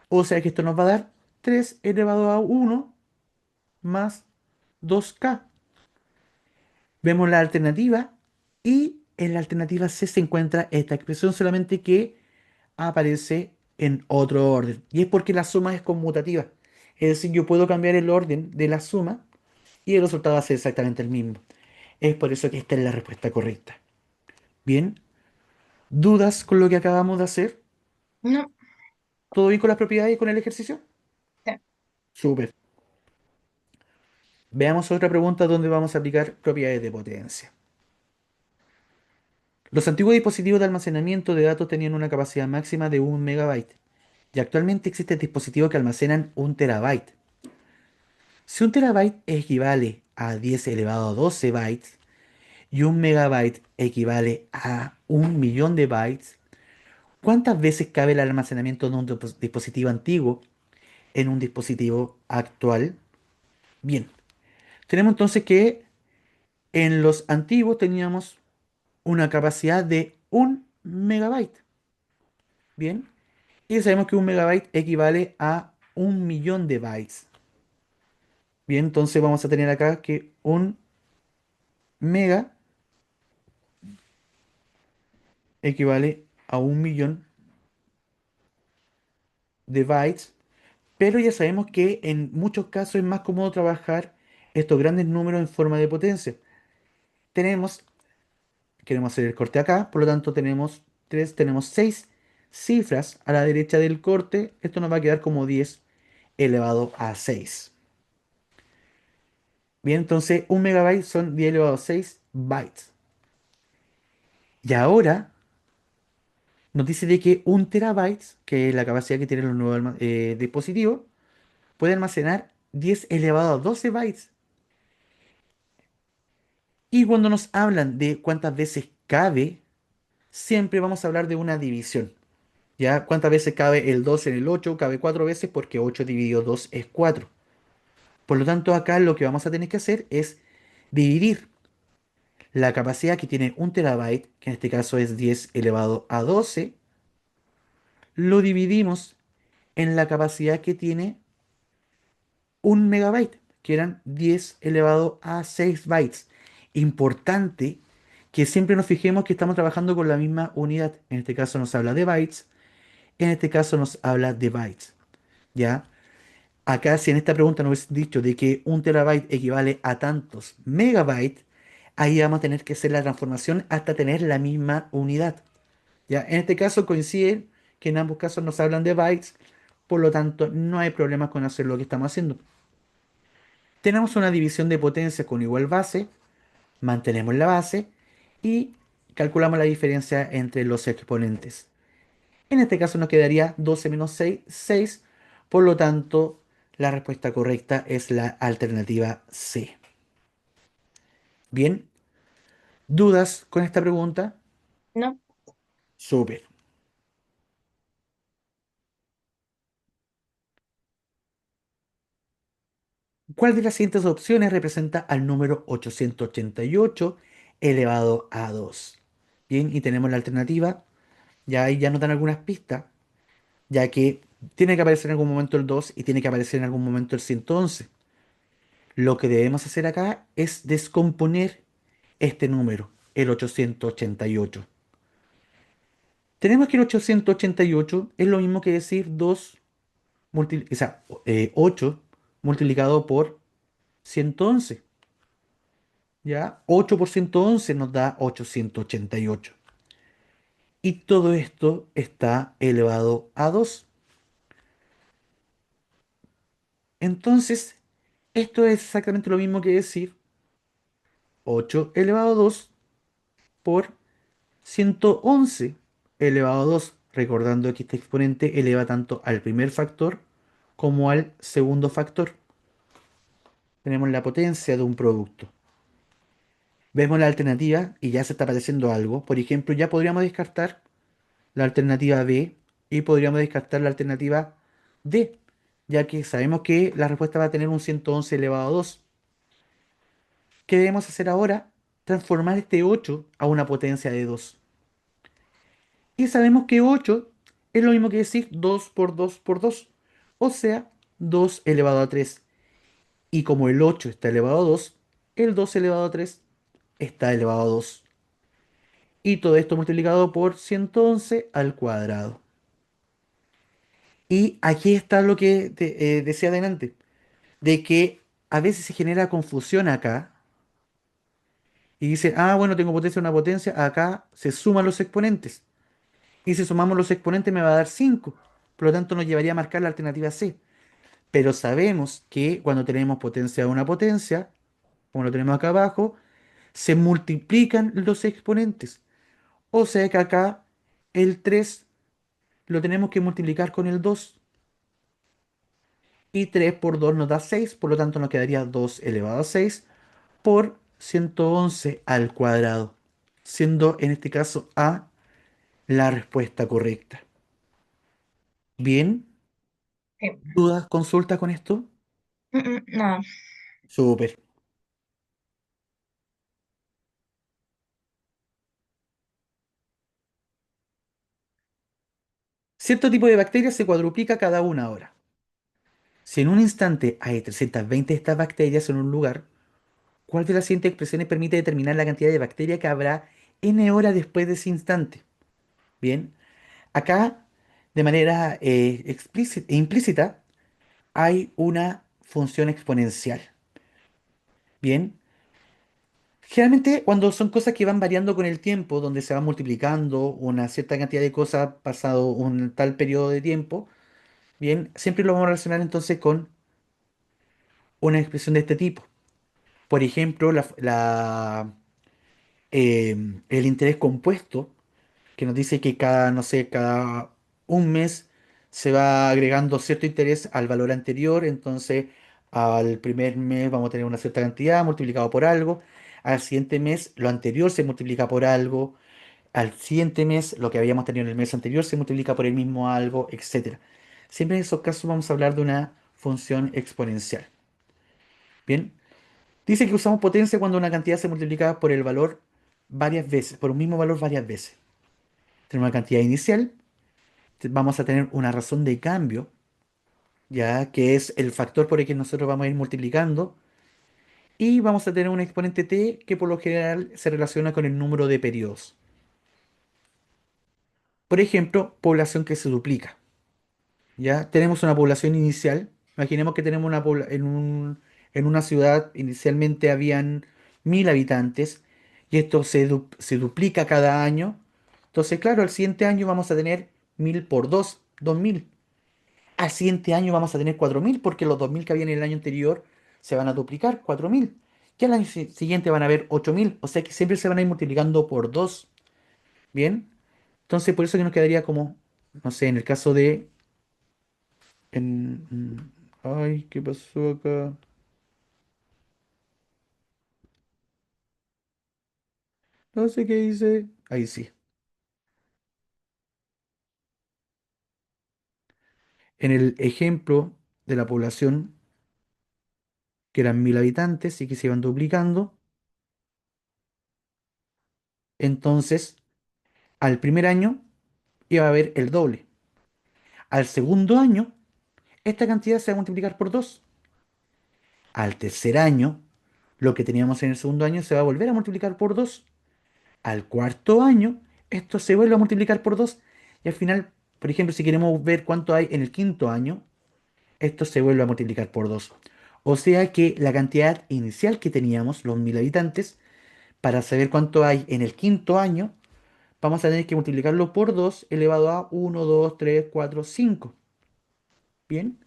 O sea que esto nos va a dar 3 elevado a 1 más 2k. Vemos la alternativa y en la alternativa C se encuentra esta expresión solamente que aparece en otro orden. Y es porque la suma es conmutativa. Es decir, yo puedo cambiar el orden de la suma y el resultado va a ser exactamente el mismo. Es por eso que esta es la respuesta correcta. Bien, ¿dudas con lo que acabamos de hacer? No, ¿Todo bien con las propiedades y con el ejercicio? sí, Súper. Veamos otra pregunta donde vamos a aplicar propiedades de potencia. Los antiguos dispositivos de almacenamiento de datos tenían una capacidad máxima de 1 MB y actualmente existen dispositivos que almacenan 1 TB. Si 1 TB equivale a 10 elevado a 12 bytes y 1 MB equivale a 1 millón de bytes, ¿cuántas veces cabe el almacenamiento de un dispositivo antiguo en un dispositivo actual? Bien, tenemos entonces que en los antiguos teníamos una capacidad de 1 MB. Bien, y sabemos que 1 MB equivale a 1 millón de bytes. Bien, entonces vamos a tener acá que 1 mega equivale a 1 millón de bytes, pero ya sabemos que en muchos casos es más cómodo trabajar estos grandes números en forma de potencia. Tenemos, queremos hacer el corte acá, por lo tanto tenemos 6 cifras a la derecha del corte. Esto nos va a quedar como 10 elevado a 6. Bien, entonces 1 MB son 10 elevado a 6 bytes. Y ahora nos dice de que un terabyte, que es la capacidad que tienen los nuevos dispositivos, puede almacenar 10 elevado a 12 bytes. Y cuando nos hablan de cuántas veces cabe, siempre vamos a hablar de una división. ¿Ya? ¿Cuántas veces cabe el 2 en el 8? Cabe 4 veces porque 8 dividido 2 es 4. Por lo tanto, acá lo que vamos a tener que hacer es dividir la capacidad que tiene un terabyte, que en este caso es 10 elevado a 12, lo dividimos en la capacidad que tiene un megabyte, que eran 10 elevado a 6 bytes. Importante que siempre nos fijemos que estamos trabajando con la misma unidad. En este caso nos habla de bytes, en este caso nos habla de bytes. ¿Ya? Acá, si en esta pregunta nos hubiese dicho de que un terabyte equivale a tantos megabytes, ahí vamos a tener que hacer la transformación hasta tener la misma unidad. ¿Ya? En este caso coincide que en ambos casos nos hablan de bytes, por lo tanto no hay problemas con hacer lo que estamos haciendo. Tenemos una división de potencias con igual base, mantenemos la base y calculamos la diferencia entre los exponentes. En este caso nos quedaría 12 menos 6, 6. Por lo tanto, la respuesta correcta es la alternativa C. Bien, ¿dudas con esta pregunta? ¿No? Súper. ¿Cuál de las siguientes opciones representa al número 888 elevado a 2? Bien, y tenemos la alternativa. Ya ahí ya nos dan algunas pistas, ya que tiene que aparecer en algún momento el 2 y tiene que aparecer en algún momento el 111. Lo que debemos hacer acá es descomponer este número, el 888. Tenemos que el 888 es lo mismo que decir 2, o sea, 8 multiplicado por 111. ¿Ya? 8 por 111 nos da 888. Y todo esto está elevado a 2. Entonces, esto es exactamente lo mismo que decir 8 elevado a 2 por 111 elevado a 2, recordando que este exponente eleva tanto al primer factor como al segundo factor. Tenemos la potencia de un producto. Vemos la alternativa y ya se está apareciendo algo. Por ejemplo, ya podríamos descartar la alternativa B y podríamos descartar la alternativa D, ya que sabemos que la respuesta va a tener un 111 elevado a 2. ¿Qué debemos hacer ahora? Transformar este 8 a una potencia de 2. Y sabemos que 8 es lo mismo que decir 2 por 2 por 2. O sea, 2 elevado a 3. Y como el 8 está elevado a 2, el 2 elevado a 3 está elevado a 2. Y todo esto multiplicado por 111 al cuadrado. Y aquí está lo que decía adelante, de que a veces se genera confusión acá. Y dice, ah, bueno, tengo potencia, una potencia. Acá se suman los exponentes. Y si sumamos los exponentes me va a dar 5. Por lo tanto, nos llevaría a marcar la alternativa C. Pero sabemos que cuando tenemos potencia de una potencia, como lo tenemos acá abajo, se multiplican los exponentes. O sea que acá el 3 lo tenemos que multiplicar con el 2. Y 3 por 2 nos da 6, por lo tanto nos quedaría 2 elevado a 6 por 111 al cuadrado, siendo en este caso A la respuesta correcta. Bien, Sí. ¿dudas, consultas con esto? Nada. Súper. Cierto tipo de bacterias se cuadruplica cada una hora. Si en un instante hay 320 de estas bacterias en un lugar, ¿cuál de las siguientes expresiones permite determinar la cantidad de bacterias que habrá n horas después de ese instante? Bien, acá de manera explícita e implícita hay una función exponencial. Bien, generalmente cuando son cosas que van variando con el tiempo, donde se va multiplicando una cierta cantidad de cosas pasado un tal periodo de tiempo, bien, siempre lo vamos a relacionar entonces con una expresión de este tipo. Por ejemplo, el interés compuesto, que nos dice que cada, no sé, cada un mes se va agregando cierto interés al valor anterior, entonces al primer mes vamos a tener una cierta cantidad multiplicado por algo, al siguiente mes lo anterior se multiplica por algo, al siguiente mes lo que habíamos tenido en el mes anterior se multiplica por el mismo algo, etcétera. Siempre en esos casos vamos a hablar de una función exponencial. Bien, dice que usamos potencia cuando una cantidad se multiplica por el valor varias veces, por un mismo valor varias veces. Tenemos una cantidad inicial, vamos a tener una razón de cambio, ya que es el factor por el que nosotros vamos a ir multiplicando, y vamos a tener un exponente t que por lo general se relaciona con el número de periodos. Por ejemplo, población que se duplica. Ya tenemos una población inicial. Imaginemos que tenemos en una ciudad inicialmente habían 1000 habitantes y esto se duplica cada año. Entonces, claro, al siguiente año vamos a tener 1000 por 2, 2000. Al siguiente año vamos a tener 4000 porque los 2000 que habían en el año anterior se van a duplicar, 4000. Y al año siguiente van a haber 8000. O sea que siempre se van a ir multiplicando por 2. Bien. Entonces, por eso que nos quedaría como, no sé, en el caso de ay, ¿qué pasó acá? No sé qué hice. Ahí sí. En el ejemplo de la población, que eran 1000 habitantes y que se iban duplicando, entonces al primer año iba a haber el doble. Al segundo año, esta cantidad se va a multiplicar por 2. Al tercer año, lo que teníamos en el segundo año se va a volver a multiplicar por 2. Al cuarto año, esto se vuelve a multiplicar por 2. Y al final, por ejemplo, si queremos ver cuánto hay en el quinto año, esto se vuelve a multiplicar por 2. O sea que la cantidad inicial que teníamos, los 1000 habitantes, para saber cuánto hay en el quinto año, vamos a tener que multiplicarlo por 2 elevado a 1, 2, 3, 4, 5. Bien,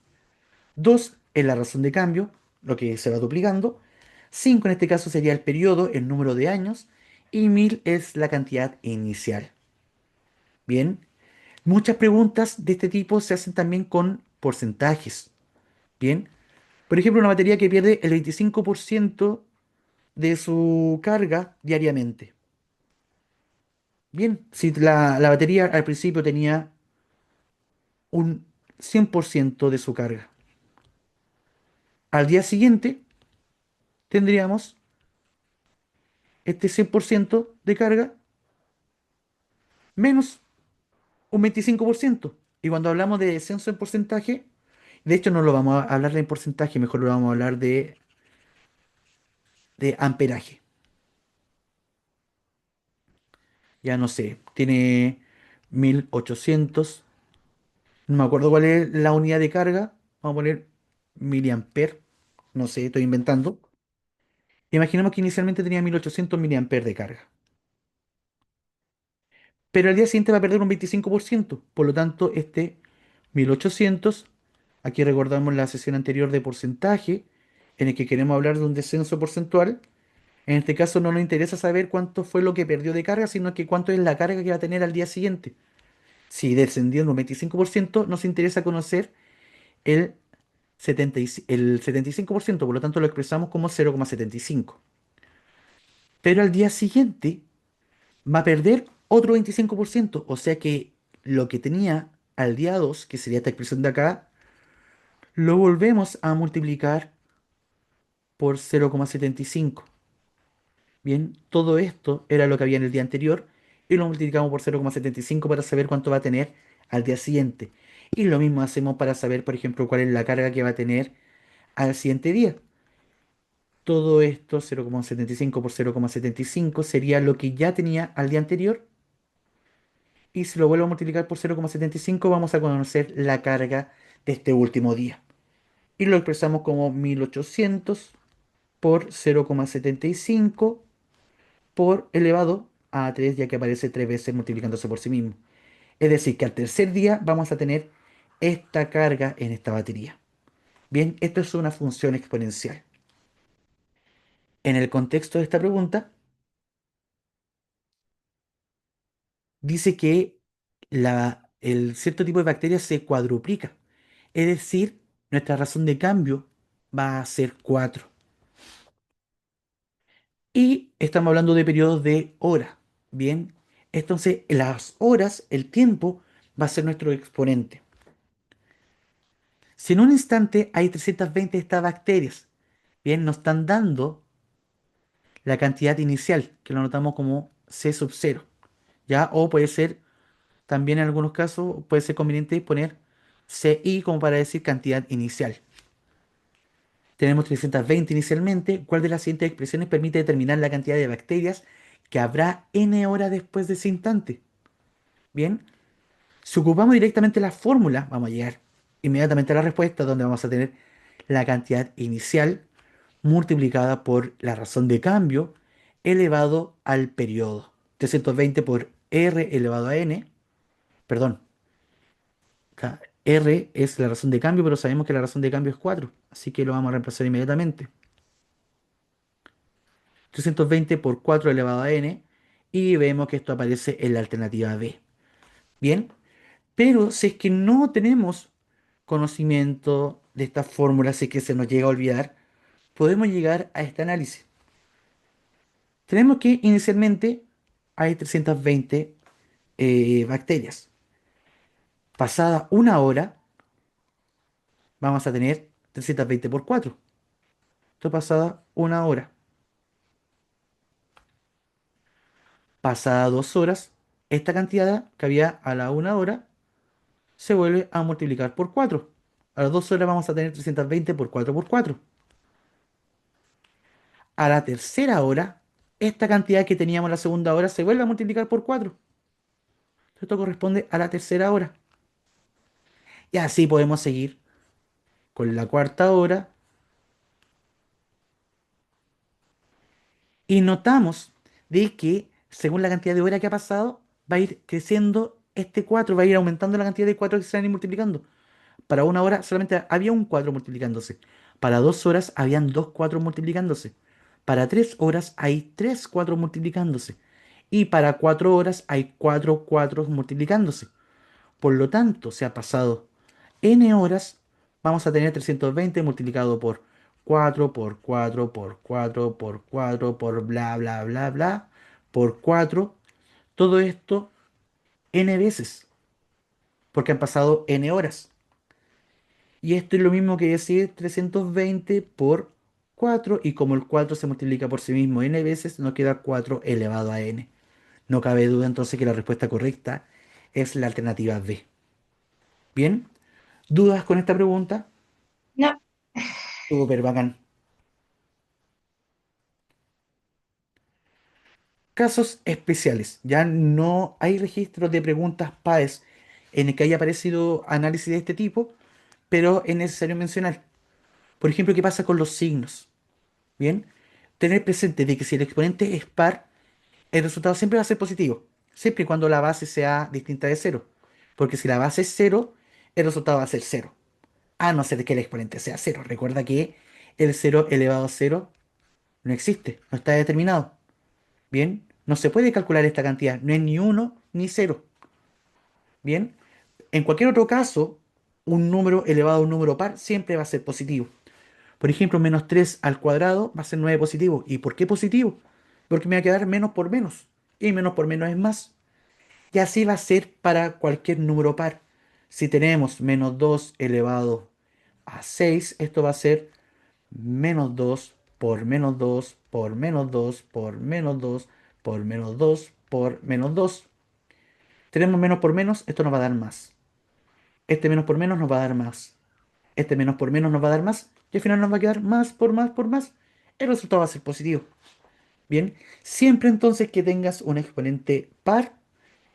2 es la razón de cambio, lo que se va duplicando. 5 en este caso sería el periodo, el número de años. Y 1000 es la cantidad inicial. Bien, muchas preguntas de este tipo se hacen también con porcentajes. Bien, por ejemplo, una batería que pierde el 25% de su carga diariamente. Bien, si la batería al principio tenía un 100% de su carga, al día siguiente tendríamos este 100% de carga menos un 25%. Y cuando hablamos de descenso en porcentaje, de hecho no lo vamos a hablar de en porcentaje, mejor lo vamos a hablar de amperaje. Ya no sé, tiene 1800. No me acuerdo cuál es la unidad de carga. Vamos a poner miliamper. No sé, estoy inventando. Imaginemos que inicialmente tenía 1800 miliamperes de carga. Pero al día siguiente va a perder un 25%. Por lo tanto, este 1800, aquí recordamos la sesión anterior de porcentaje, en el que queremos hablar de un descenso porcentual. En este caso no nos interesa saber cuánto fue lo que perdió de carga, sino que cuánto es la carga que va a tener al día siguiente. Si descendió en un 25%, nos interesa conocer el el 75%, por lo tanto lo expresamos como 0,75. Pero al día siguiente va a perder otro 25%, o sea que lo que tenía al día 2, que sería esta expresión de acá, lo volvemos a multiplicar por 0,75. Bien, todo esto era lo que había en el día anterior y lo multiplicamos por 0,75 para saber cuánto va a tener al día siguiente. Y lo mismo hacemos para saber, por ejemplo, cuál es la carga que va a tener al siguiente día. Todo esto, 0,75 por 0,75, sería lo que ya tenía al día anterior. Y si lo vuelvo a multiplicar por 0,75, vamos a conocer la carga de este último día. Y lo expresamos como 1800 por 0,75 por elevado a 3, ya que aparece 3 veces multiplicándose por sí mismo. Es decir, que al tercer día vamos a tener esta carga en esta batería. Bien, esto es una función exponencial. En el contexto de esta pregunta, dice que el cierto tipo de bacterias se cuadruplica. Es decir, nuestra razón de cambio va a ser 4. Y estamos hablando de periodos de hora. Bien, entonces las horas, el tiempo, va a ser nuestro exponente. Si en un instante hay 320 de estas bacterias, bien, nos están dando la cantidad inicial, que lo anotamos como C sub 0. ¿Ya? O puede ser, también en algunos casos, puede ser conveniente poner CI como para decir cantidad inicial. Tenemos 320 inicialmente. ¿Cuál de las siguientes expresiones permite determinar la cantidad de bacterias que habrá n horas después de ese instante? Bien, si ocupamos directamente la fórmula, vamos a llegar inmediatamente a la respuesta, donde vamos a tener la cantidad inicial multiplicada por la razón de cambio elevado al periodo. 320 por R elevado a n, perdón, R es la razón de cambio, pero sabemos que la razón de cambio es 4, así que lo vamos a reemplazar inmediatamente. 320 por 4 elevado a n, y vemos que esto aparece en la alternativa B. Bien, pero si es que no tenemos conocimiento de esta fórmula, si es que se nos llega a olvidar, podemos llegar a este análisis. Tenemos que inicialmente hay 320 bacterias. Pasada una hora, vamos a tener 320 por 4. Esto pasada una hora. Pasada 2 horas, esta cantidad que había a la una hora se vuelve a multiplicar por 4. A las 2 horas vamos a tener 320 por 4 por 4. A la tercera hora, esta cantidad que teníamos en la segunda hora se vuelve a multiplicar por 4. Esto corresponde a la tercera hora. Y así podemos seguir con la cuarta hora. Y notamos de que según la cantidad de hora que ha pasado, va a ir creciendo este 4, va a ir aumentando la cantidad de 4 que se van a ir multiplicando. Para una hora solamente había un 4 multiplicándose. Para 2 horas habían dos 4 multiplicándose. Para 3 horas hay tres 4 multiplicándose. Y para 4 horas hay cuatro 4 multiplicándose. Por lo tanto, se ha pasado n horas, vamos a tener 320 multiplicado por 4 por 4 por 4 por 4 por bla, bla, bla, bla, por 4. Todo esto n veces, porque han pasado n horas. Y esto es lo mismo que decir 320 por 4, y como el 4 se multiplica por sí mismo n veces, nos queda 4 elevado a n. No cabe duda entonces que la respuesta correcta es la alternativa B. Bien, ¿dudas con esta pregunta? No, Súper bacán. Casos especiales. Ya no hay registros de preguntas PAES en el que haya aparecido análisis de este tipo, pero es necesario mencionar. Por ejemplo, ¿qué pasa con los signos? Bien, tener presente de que si el exponente es par, el resultado siempre va a ser positivo, siempre y cuando la base sea distinta de cero. Porque si la base es cero, el resultado va a ser cero, a no ser que el exponente sea cero. Recuerda que el cero elevado a cero no existe, no está determinado. Bien, no se puede calcular esta cantidad, no es ni uno ni cero. Bien, en cualquier otro caso, un número elevado a un número par siempre va a ser positivo. Por ejemplo, menos 3 al cuadrado va a ser 9 positivo. ¿Y por qué positivo? Porque me va a quedar menos por menos. Y menos por menos es más. Y así va a ser para cualquier número par. Si tenemos menos 2 elevado a 6, esto va a ser menos 2 por menos 2 por menos 2 por menos 2 por menos 2 por menos 2. Tenemos menos por menos, esto nos va a dar más. Este menos por menos nos va a dar más. Este menos por menos nos va a dar más. Y al final nos va a quedar más por más por más. El resultado va a ser positivo. Bien, siempre entonces que tengas un exponente par,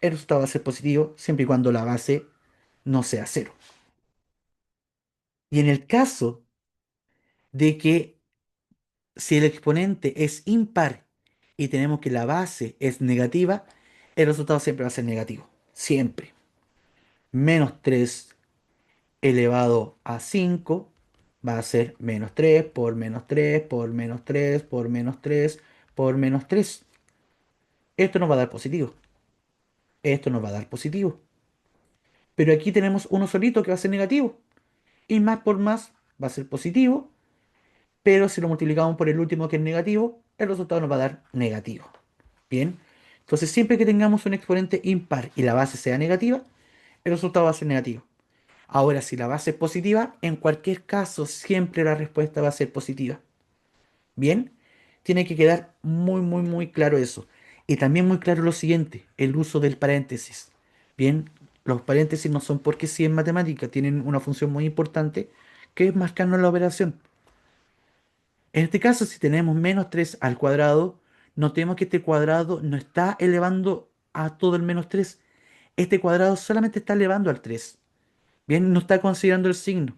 el resultado va a ser positivo, siempre y cuando la base no sea cero. Y en el caso de que si el exponente es impar y tenemos que la base es negativa, el resultado siempre va a ser negativo. Siempre. Menos 3 elevado a 5 va a ser menos 3 por menos 3 por menos 3 por menos 3 por menos 3. Esto nos va a dar positivo. Esto nos va a dar positivo. Pero aquí tenemos uno solito que va a ser negativo. Y más por más va a ser positivo. Pero si lo multiplicamos por el último que es negativo, el resultado nos va a dar negativo. Bien. Entonces siempre que tengamos un exponente impar y la base sea negativa, el resultado va a ser negativo. Ahora, si la base es positiva, en cualquier caso siempre la respuesta va a ser positiva. Bien, tiene que quedar muy, muy, muy claro eso. Y también muy claro lo siguiente, el uso del paréntesis. Bien, los paréntesis no son porque sí en matemática, tienen una función muy importante, que es marcarnos la operación. En este caso, si tenemos menos 3 al cuadrado, notemos que este cuadrado no está elevando a todo el menos 3. Este cuadrado solamente está elevando al 3. Bien, no está considerando el signo.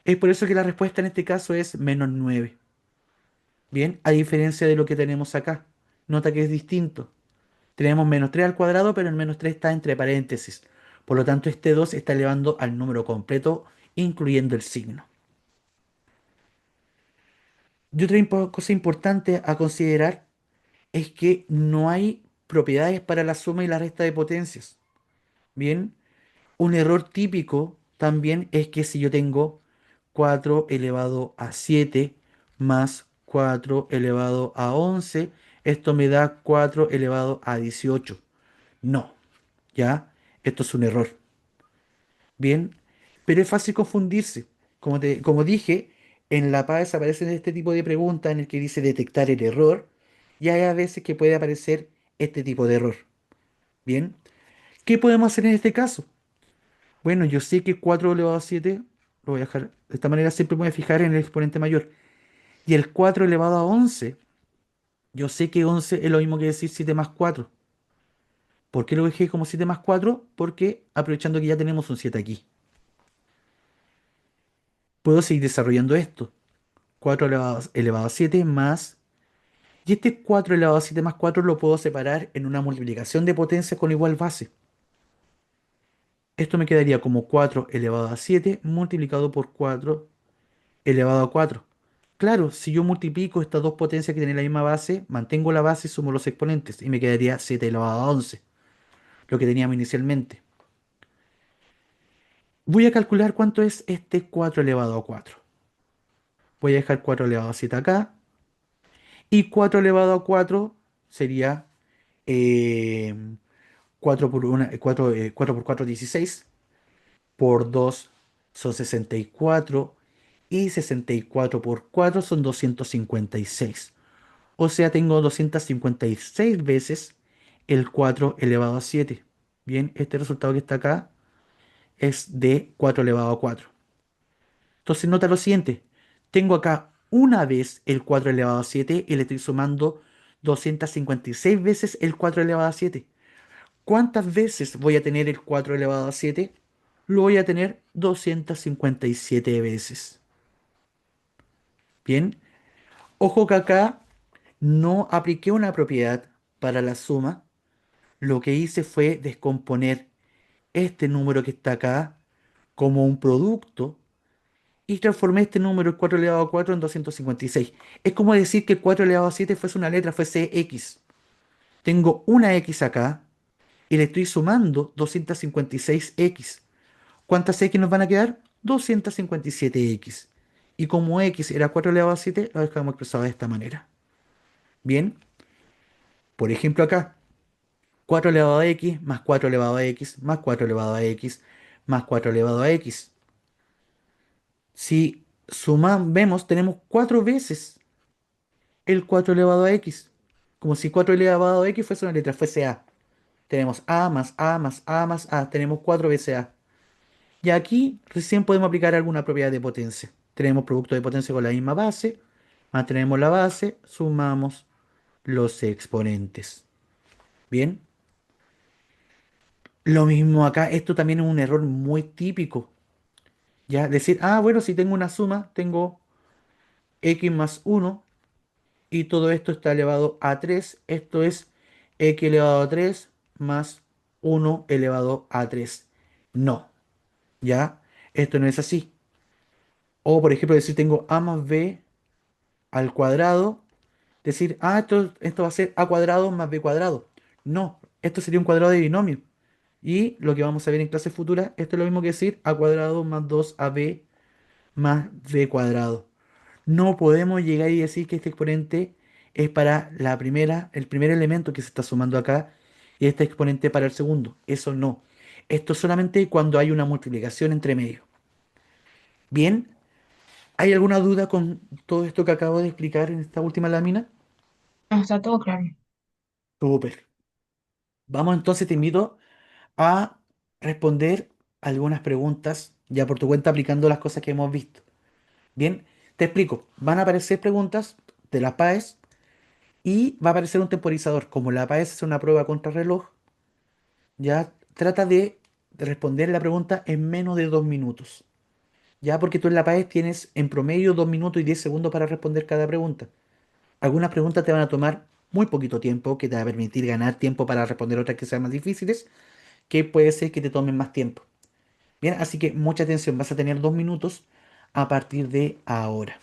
Es por eso que la respuesta en este caso es menos 9. Bien, a diferencia de lo que tenemos acá. Nota que es distinto. Tenemos menos 3 al cuadrado, pero el menos 3 está entre paréntesis. Por lo tanto, este 2 está elevando al número completo, incluyendo el signo. Y otra cosa importante a considerar es que no hay propiedades para la suma y la resta de potencias. Bien, un error típico también es que si yo tengo 4 elevado a 7 más 4 elevado a 11, esto me da 4 elevado a 18. No, ¿ya? Esto es un error. Bien, pero es fácil confundirse. Como dije, en la PAES aparecen este tipo de preguntas en el que dice detectar el error y hay a veces que puede aparecer este tipo de error. Bien, ¿qué podemos hacer en este caso? Bueno, yo sé que 4 elevado a 7 lo voy a dejar de esta manera, siempre me voy a fijar en el exponente mayor. Y el 4 elevado a 11, yo sé que 11 es lo mismo que decir 7 más 4. ¿Por qué lo dejé como 7 más 4? Porque aprovechando que ya tenemos un 7 aquí. Puedo seguir desarrollando esto. 4 elevado a 7 más... Y este 4 elevado a 7 más 4 lo puedo separar en una multiplicación de potencias con igual base. Esto me quedaría como 4 elevado a 7 multiplicado por 4 elevado a 4. Claro, si yo multiplico estas dos potencias que tienen la misma base, mantengo la base y sumo los exponentes y me quedaría 7 elevado a 11, lo que teníamos inicialmente. Voy a calcular cuánto es este 4 elevado a 4. Voy a dejar 4 elevado a 7 acá y 4 elevado a 4 sería eh, 4 por 1, 4 por 4, 16, por 2 son 64 y 64 por 4 son 256. O sea, tengo 256 veces el 4 elevado a 7. Bien, este resultado que está acá es de 4 elevado a 4. Entonces nota lo siguiente. Tengo acá una vez el 4 elevado a 7 y le estoy sumando 256 veces el 4 elevado a 7. ¿Cuántas veces voy a tener el 4 elevado a 7? Lo voy a tener 257 veces. Bien, ojo que acá no apliqué una propiedad para la suma. Lo que hice fue descomponer este número que está acá como un producto y transformé este número, el 4 elevado a 4, en 256. Es como decir que 4 elevado a 7 fuese una letra, fuese x. Tengo una x acá y le estoy sumando 256x. ¿Cuántas x nos van a quedar? 257x. Y como x era 4 elevado a 7, lo dejamos expresado de esta manera. Bien, por ejemplo acá, 4 elevado a x más 4 elevado a x más 4 elevado a x más 4 elevado a x. Si sumamos, vemos, tenemos 4 veces el 4 elevado a x. Como si 4 elevado a x fuese una letra, fuese a. Tenemos a más a más a más a. Tenemos 4 veces a. Y aquí recién podemos aplicar alguna propiedad de potencia. Tenemos producto de potencia con la misma base. Mantenemos la base, sumamos los exponentes. Bien. Lo mismo acá, esto también es un error muy típico. Ya, decir, bueno, si tengo una suma, tengo x más uno y todo esto está elevado a 3. Esto es x elevado a 3 más uno elevado a 3. No, ya, esto no es así. O por ejemplo, decir tengo a más b al cuadrado, decir, esto va a ser a cuadrado más b cuadrado. No, Esto sería un cuadrado de binomio. Y lo que vamos a ver en clases futuras, esto es lo mismo que decir a cuadrado más 2ab más b cuadrado. No podemos llegar y decir que este exponente es para el primer elemento que se está sumando acá y este exponente para el segundo. Eso no. Esto solamente cuando hay una multiplicación entre medio. Bien, ¿hay alguna duda con todo esto que acabo de explicar en esta última lámina? No, está todo claro. Súper. Vamos entonces, te invito a responder algunas preguntas ya por tu cuenta aplicando las cosas que hemos visto. Bien, te explico. Van a aparecer preguntas de las PAES y va a aparecer un temporizador. Como la PAES es una prueba contrarreloj, ya trata de responder la pregunta en menos de 2 minutos. Ya porque tú en la PAES tienes en promedio 2 minutos y 10 segundos para responder cada pregunta. Algunas preguntas te van a tomar muy poquito tiempo, que te va a permitir ganar tiempo para responder otras que sean más difíciles, que puede ser que te tomen más tiempo. Bien, así que mucha atención, vas a tener 2 minutos a partir de ahora.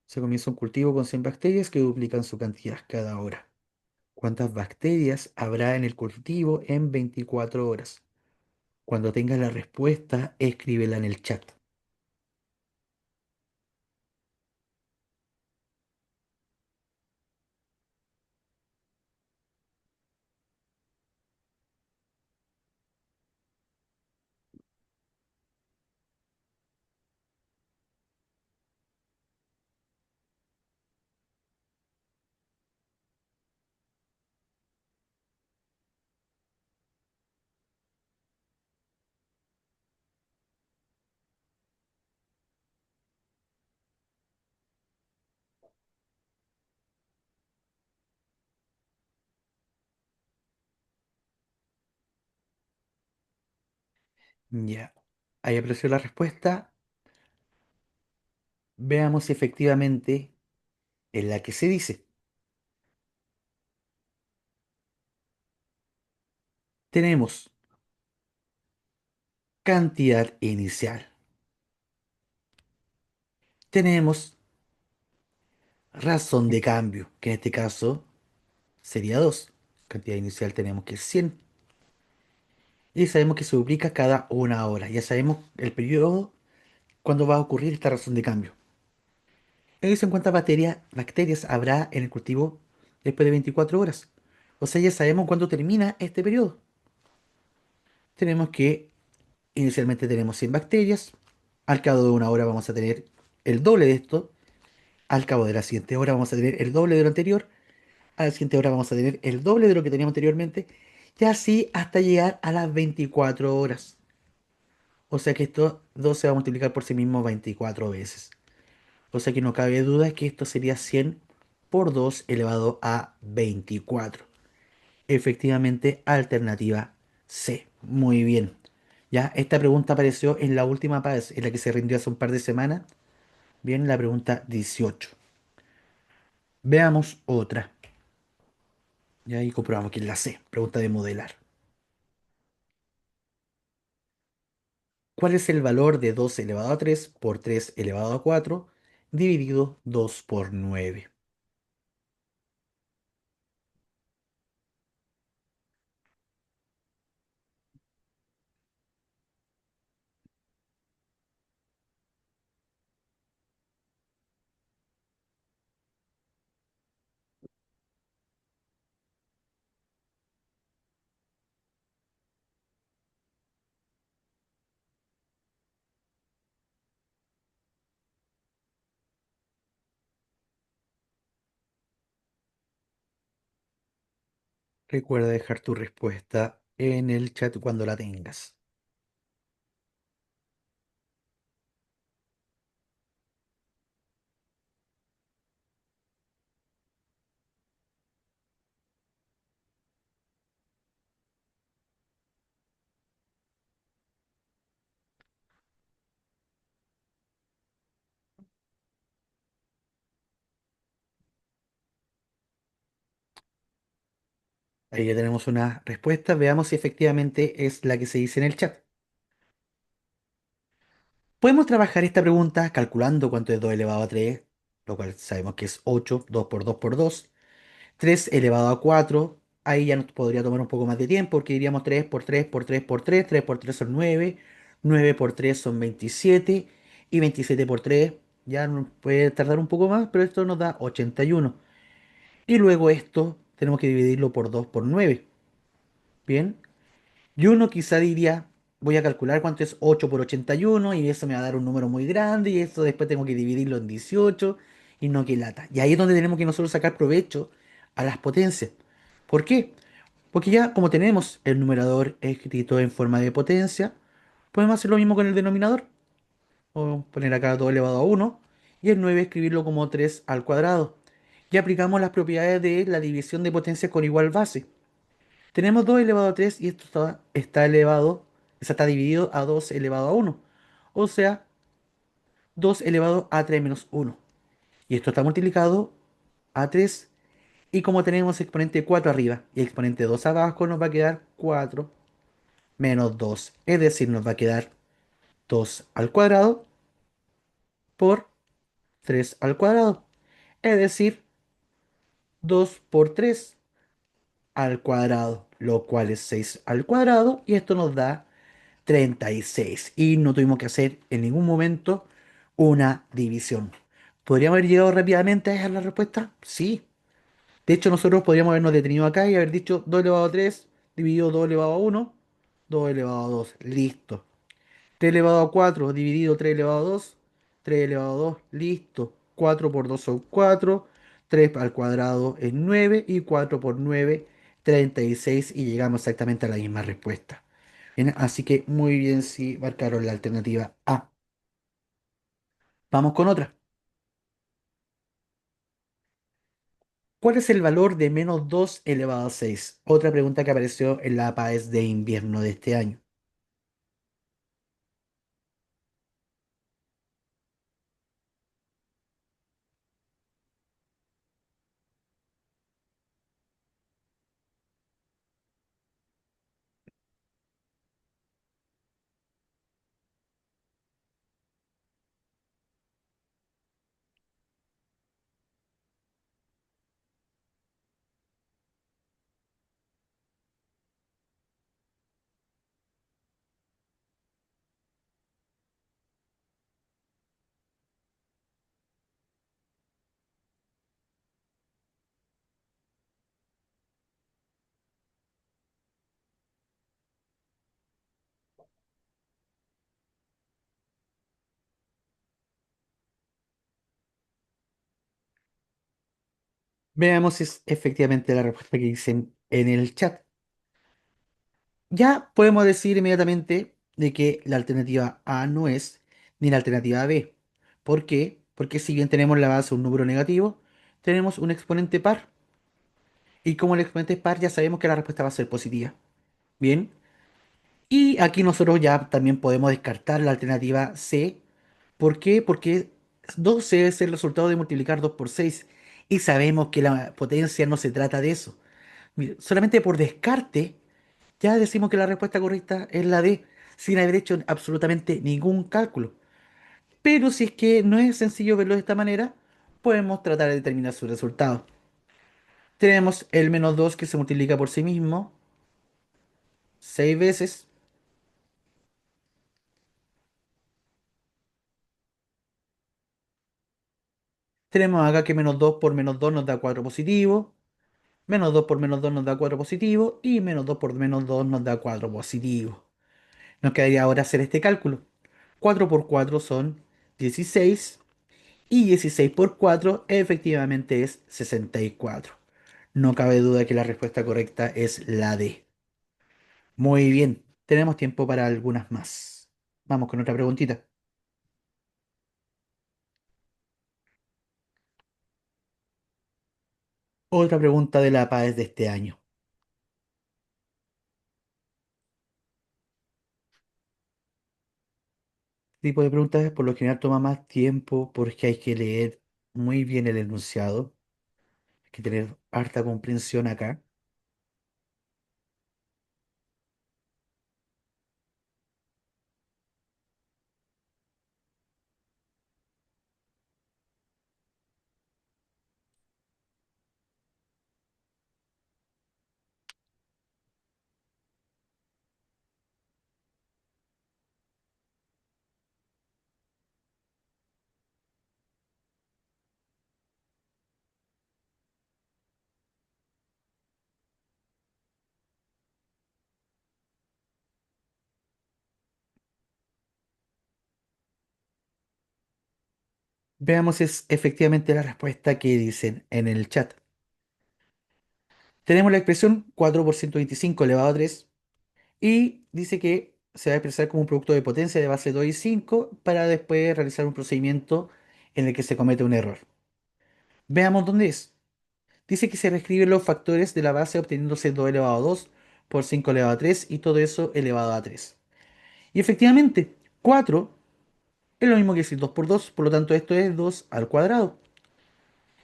Se comienza un cultivo con 100 bacterias que duplican su cantidad cada hora. ¿Cuántas bacterias habrá en el cultivo en 24 horas? Cuando tengas la respuesta, escríbela en el chat. Ya. Ahí apareció la respuesta. Veamos si efectivamente es la que se dice. Tenemos cantidad inicial. Tenemos razón de cambio, que en este caso sería 2. Cantidad inicial tenemos que es 100. Y sabemos que se duplica cada 1 hora. Ya sabemos el periodo cuando va a ocurrir esta razón de cambio. Eso en cuántas bacterias habrá en el cultivo después de 24 horas. O sea, ya sabemos cuándo termina este periodo. Tenemos que inicialmente tenemos 100 bacterias. Al cabo de 1 hora vamos a tener el doble de esto. Al cabo de la siguiente hora vamos a tener el doble de lo anterior. A la siguiente hora vamos a tener el doble de lo que teníamos anteriormente. Y así hasta llegar a las 24 horas. O sea que esto 2 se va a multiplicar por sí mismo 24 veces. O sea que no cabe duda que esto sería 100 por 2 elevado a 24. Efectivamente, alternativa C. Muy bien. Ya, esta pregunta apareció en la última PAES, en la que se rindió hace un par de semanas. Bien, la pregunta 18. Veamos otra. Ya ahí comprobamos que es la C. Pregunta de modelar. ¿Cuál es el valor de 2 elevado a 3 por 3 elevado a 4 dividido 2 por 9? Recuerda dejar tu respuesta en el chat cuando la tengas. Ahí ya tenemos una respuesta. Veamos si efectivamente es la que se dice en el chat. Podemos trabajar esta pregunta calculando cuánto es 2 elevado a 3. lo cual sabemos que es 8, 2 por 2 por 2. 3 elevado a 4, ahí ya nos podría tomar un poco más de tiempo, porque diríamos 3 por 3 por 3 por 3, 3 por 3 son 9, 9 por 3 son 27, y 27 por 3 ya nos puede tardar un poco más, pero esto nos da 81. Y luego esto tenemos que dividirlo por 2 por 9. Bien, y uno quizá diría, voy a calcular cuánto es 8 por 81 y eso me va a dar un número muy grande y eso después tengo que dividirlo en 18 y no que lata. Y ahí es donde tenemos que nosotros sacar provecho a las potencias. ¿Por qué? Porque ya como tenemos el numerador escrito en forma de potencia, podemos hacer lo mismo con el denominador. O poner acá 2 elevado a 1 y el 9 escribirlo como 3 al cuadrado. Y aplicamos las propiedades de la división de potencias con igual base. Tenemos 2 elevado a 3 y esto está elevado, o sea, está dividido a 2 elevado a 1. O sea, 2 elevado a 3 menos 1. Y esto está multiplicado a 3. Y como tenemos exponente 4 arriba y exponente 2 abajo, nos va a quedar 4 menos 2. Es decir, nos va a quedar 2 al cuadrado por 3 al cuadrado. Es decir, 2 por 3 al cuadrado, lo cual es 6 al cuadrado. Y esto nos da 36 y no tuvimos que hacer en ningún momento una división. ¿Podríamos haber llegado rápidamente a esa la respuesta? Sí. De hecho, nosotros podríamos habernos detenido acá y haber dicho 2 elevado a 3 dividido 2 elevado a 1, 2 elevado a 2. Listo. 3 elevado a 4 dividido 3 elevado a 2, 3 elevado a 2. Listo. 4 por 2 son 4, 3 al cuadrado es 9 y 4 por 9, 36 y llegamos exactamente a la misma respuesta. Bien, así que muy bien si marcaron la alternativa A. Vamos con otra. ¿Cuál es el valor de menos 2 elevado a 6? Otra pregunta que apareció en la PAES de invierno de este año. Veamos si es efectivamente la respuesta que dicen en el chat. Ya podemos decir inmediatamente de que la alternativa A no es ni la alternativa B. ¿Por qué? Porque si bien tenemos la base un número negativo, tenemos un exponente par. Y como el exponente es par, ya sabemos que la respuesta va a ser positiva. Bien. Y aquí nosotros ya también podemos descartar la alternativa C. ¿Por qué? Porque 12 es el resultado de multiplicar 2 por 6. Y sabemos que la potencia no se trata de eso. Mire, solamente por descarte, ya decimos que la respuesta correcta es la D, sin haber hecho absolutamente ningún cálculo. Pero si es que no es sencillo verlo de esta manera, podemos tratar de determinar su resultado. Tenemos el menos 2 que se multiplica por sí mismo 6 veces. Tenemos acá que menos 2 por menos 2 nos da 4 positivo. Menos 2 por menos 2 nos da 4 positivo. Y menos 2 por menos 2 nos da 4 positivo. Nos quedaría ahora hacer este cálculo. 4 por 4 son 16. Y 16 por 4 efectivamente es 64. No cabe duda que la respuesta correcta es la D. Muy bien, tenemos tiempo para algunas más. Vamos con otra preguntita. Otra pregunta de la PAES de este año. Este tipo de preguntas por lo general toma más tiempo porque hay que leer muy bien el enunciado. Hay que tener harta comprensión acá. Veamos es efectivamente la respuesta que dicen en el chat. Tenemos la expresión 4 por 125 elevado a 3 y dice que se va a expresar como un producto de potencia de base 2 y 5 para después realizar un procedimiento en el que se comete un error. Veamos dónde es. Dice que se reescriben los factores de la base obteniéndose 2 elevado a 2 por 5 elevado a 3 y todo eso elevado a 3. Y efectivamente, 4 es lo mismo que decir 2 por 2, por lo tanto esto es 2 al cuadrado.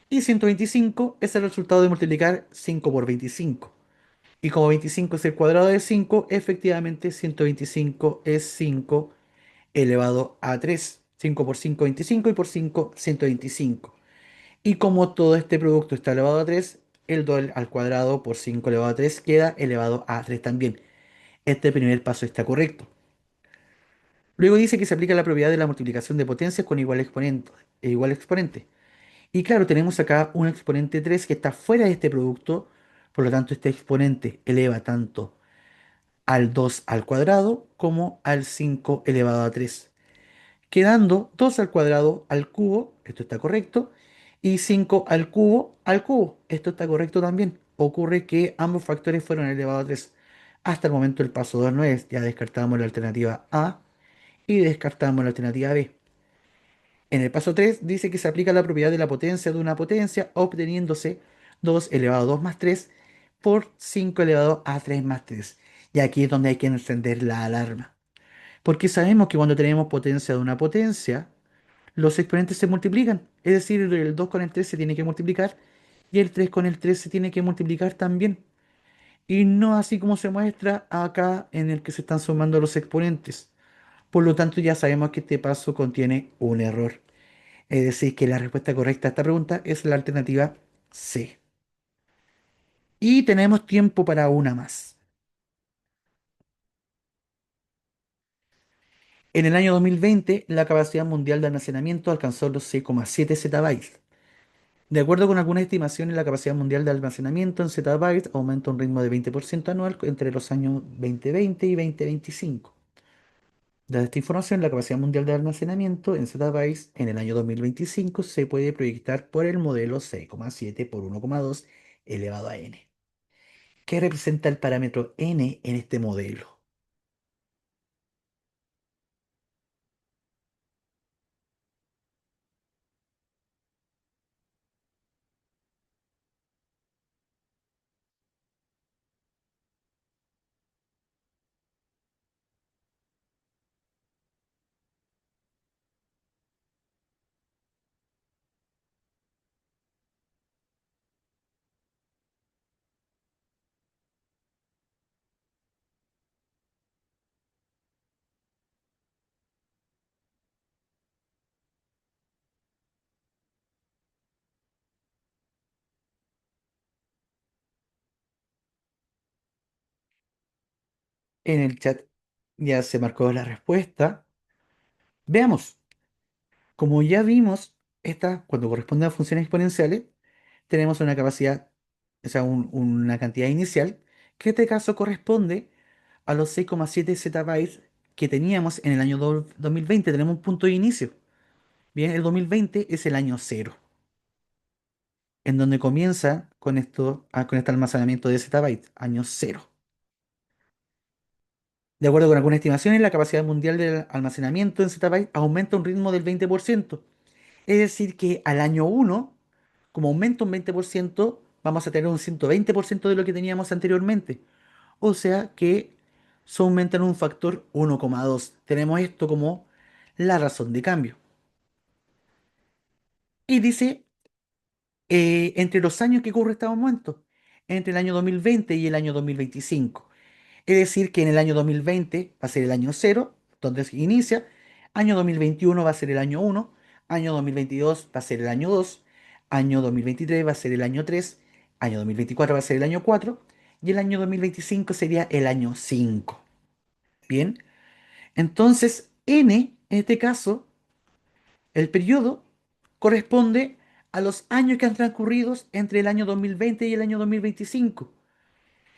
Y 125 es el resultado de multiplicar 5 por 25. Y como 25 es el cuadrado de 5, efectivamente 125 es 5 elevado a 3. 5 por 5, 25 y por 5, 125. Y como todo este producto está elevado a 3, el 2 al cuadrado por 5 elevado a 3 queda elevado a 3 también. Este primer paso está correcto. Luego dice que se aplica la propiedad de la multiplicación de potencias con igual exponente. Igual exponente. Y claro, tenemos acá un exponente 3 que está fuera de este producto, por lo tanto este exponente eleva tanto al 2 al cuadrado como al 5 elevado a 3, quedando 2 al cuadrado al cubo, esto está correcto, y 5 al cubo, esto está correcto también. Ocurre que ambos factores fueron elevados a 3. Hasta el momento el paso 2 no es, ya descartamos la alternativa A y descartamos la alternativa B. En el paso 3 dice que se aplica la propiedad de la potencia de una potencia, obteniéndose 2 elevado a 2 más 3 por 5 elevado a 3 más 3. Y aquí es donde hay que encender la alarma. Porque sabemos que cuando tenemos potencia de una potencia, los exponentes se multiplican. Es decir, el 2 con el 3 se tiene que multiplicar y el 3 con el 3 se tiene que multiplicar también. Y no así como se muestra acá en el que se están sumando los exponentes. Por lo tanto, ya sabemos que este paso contiene un error. Es decir, que la respuesta correcta a esta pregunta es la alternativa C. Y tenemos tiempo para una más. En el año 2020, la capacidad mundial de almacenamiento alcanzó los 6,7 zettabytes. De acuerdo con algunas estimaciones, la capacidad mundial de almacenamiento en zettabytes aumenta a un ritmo de 20% anual entre los años 2020 y 2025. Dada esta información, la capacidad mundial de almacenamiento en zettabytes en el año 2025 se puede proyectar por el modelo 6,7 por 1,2 elevado a n. ¿Qué representa el parámetro n en este modelo? En el chat ya se marcó la respuesta. Veamos, como ya vimos, cuando corresponde a funciones exponenciales, tenemos una capacidad, o sea, una cantidad inicial, que en este caso corresponde a los 6,7 zettabytes que teníamos en el año 2020. Tenemos un punto de inicio. Bien, el 2020 es el año cero, en donde comienza con esto, con este almacenamiento de zettabytes, año cero. De acuerdo con algunas estimaciones, la capacidad mundial del almacenamiento en zettabytes aumenta a un ritmo del 20%. Es decir, que al año uno, como aumenta un 20%, vamos a tener un 120% de lo que teníamos anteriormente. O sea que se aumenta en un factor 1,2. Tenemos esto como la razón de cambio. Y dice, entre los años que ocurre este aumento, entre el año 2020 y el año 2025. Es decir, que en el año 2020 va a ser el año cero, donde se inicia, año 2021 va a ser el año uno, año 2022 va a ser el año 2, año 2023 va a ser el año 3, año 2024 va a ser el año 4 y el año 2025 sería el año 5. Bien, entonces n, en este caso, el periodo corresponde a los años que han transcurrido entre el año 2020 y el año 2025.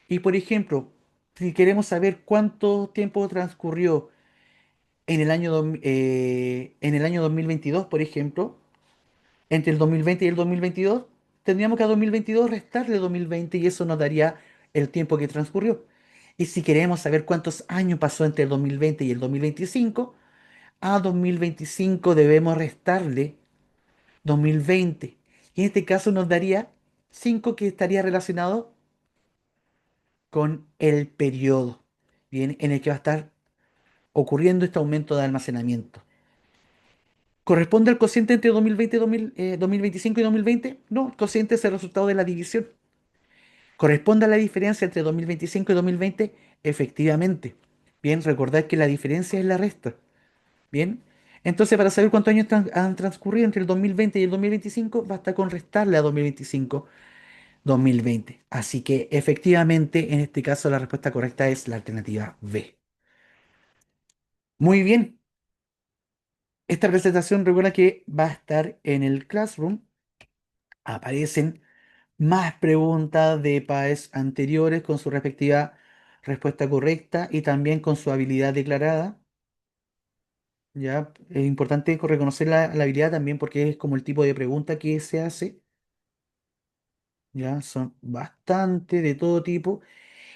Y por ejemplo, si queremos saber cuánto tiempo transcurrió en el año 2022, por ejemplo, entre el 2020 y el 2022, tendríamos que a 2022 restarle 2020 y eso nos daría el tiempo que transcurrió. Y si queremos saber cuántos años pasó entre el 2020 y el 2025, a 2025 debemos restarle 2020. Y en este caso nos daría 5 que estaría relacionado con el periodo, bien, en el que va a estar ocurriendo este aumento de almacenamiento. ¿Corresponde al cociente entre 2020 y 2025 y 2020? No, el cociente es el resultado de la división. ¿Corresponde a la diferencia entre 2025 y 2020? Efectivamente. Bien, recordad que la diferencia es la resta. Bien. Entonces, para saber cuántos años han transcurrido entre el 2020 y el 2025, basta con restarle a 2025 2020. Así que, efectivamente, en este caso, la respuesta correcta es la alternativa B. Muy bien. Esta presentación recuerda que va a estar en el Classroom. Aparecen más preguntas de pares anteriores con su respectiva respuesta correcta y también con su habilidad declarada. Ya es importante reconocer la habilidad también porque es como el tipo de pregunta que se hace. Ya son bastante de todo tipo.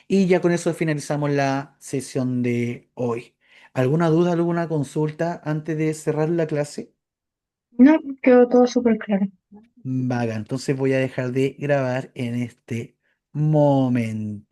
Y ya con eso finalizamos la sesión de hoy. ¿Alguna duda, alguna consulta antes de cerrar la clase? No, quedó todo súper claro. Vaga, entonces voy a dejar de grabar en este momento.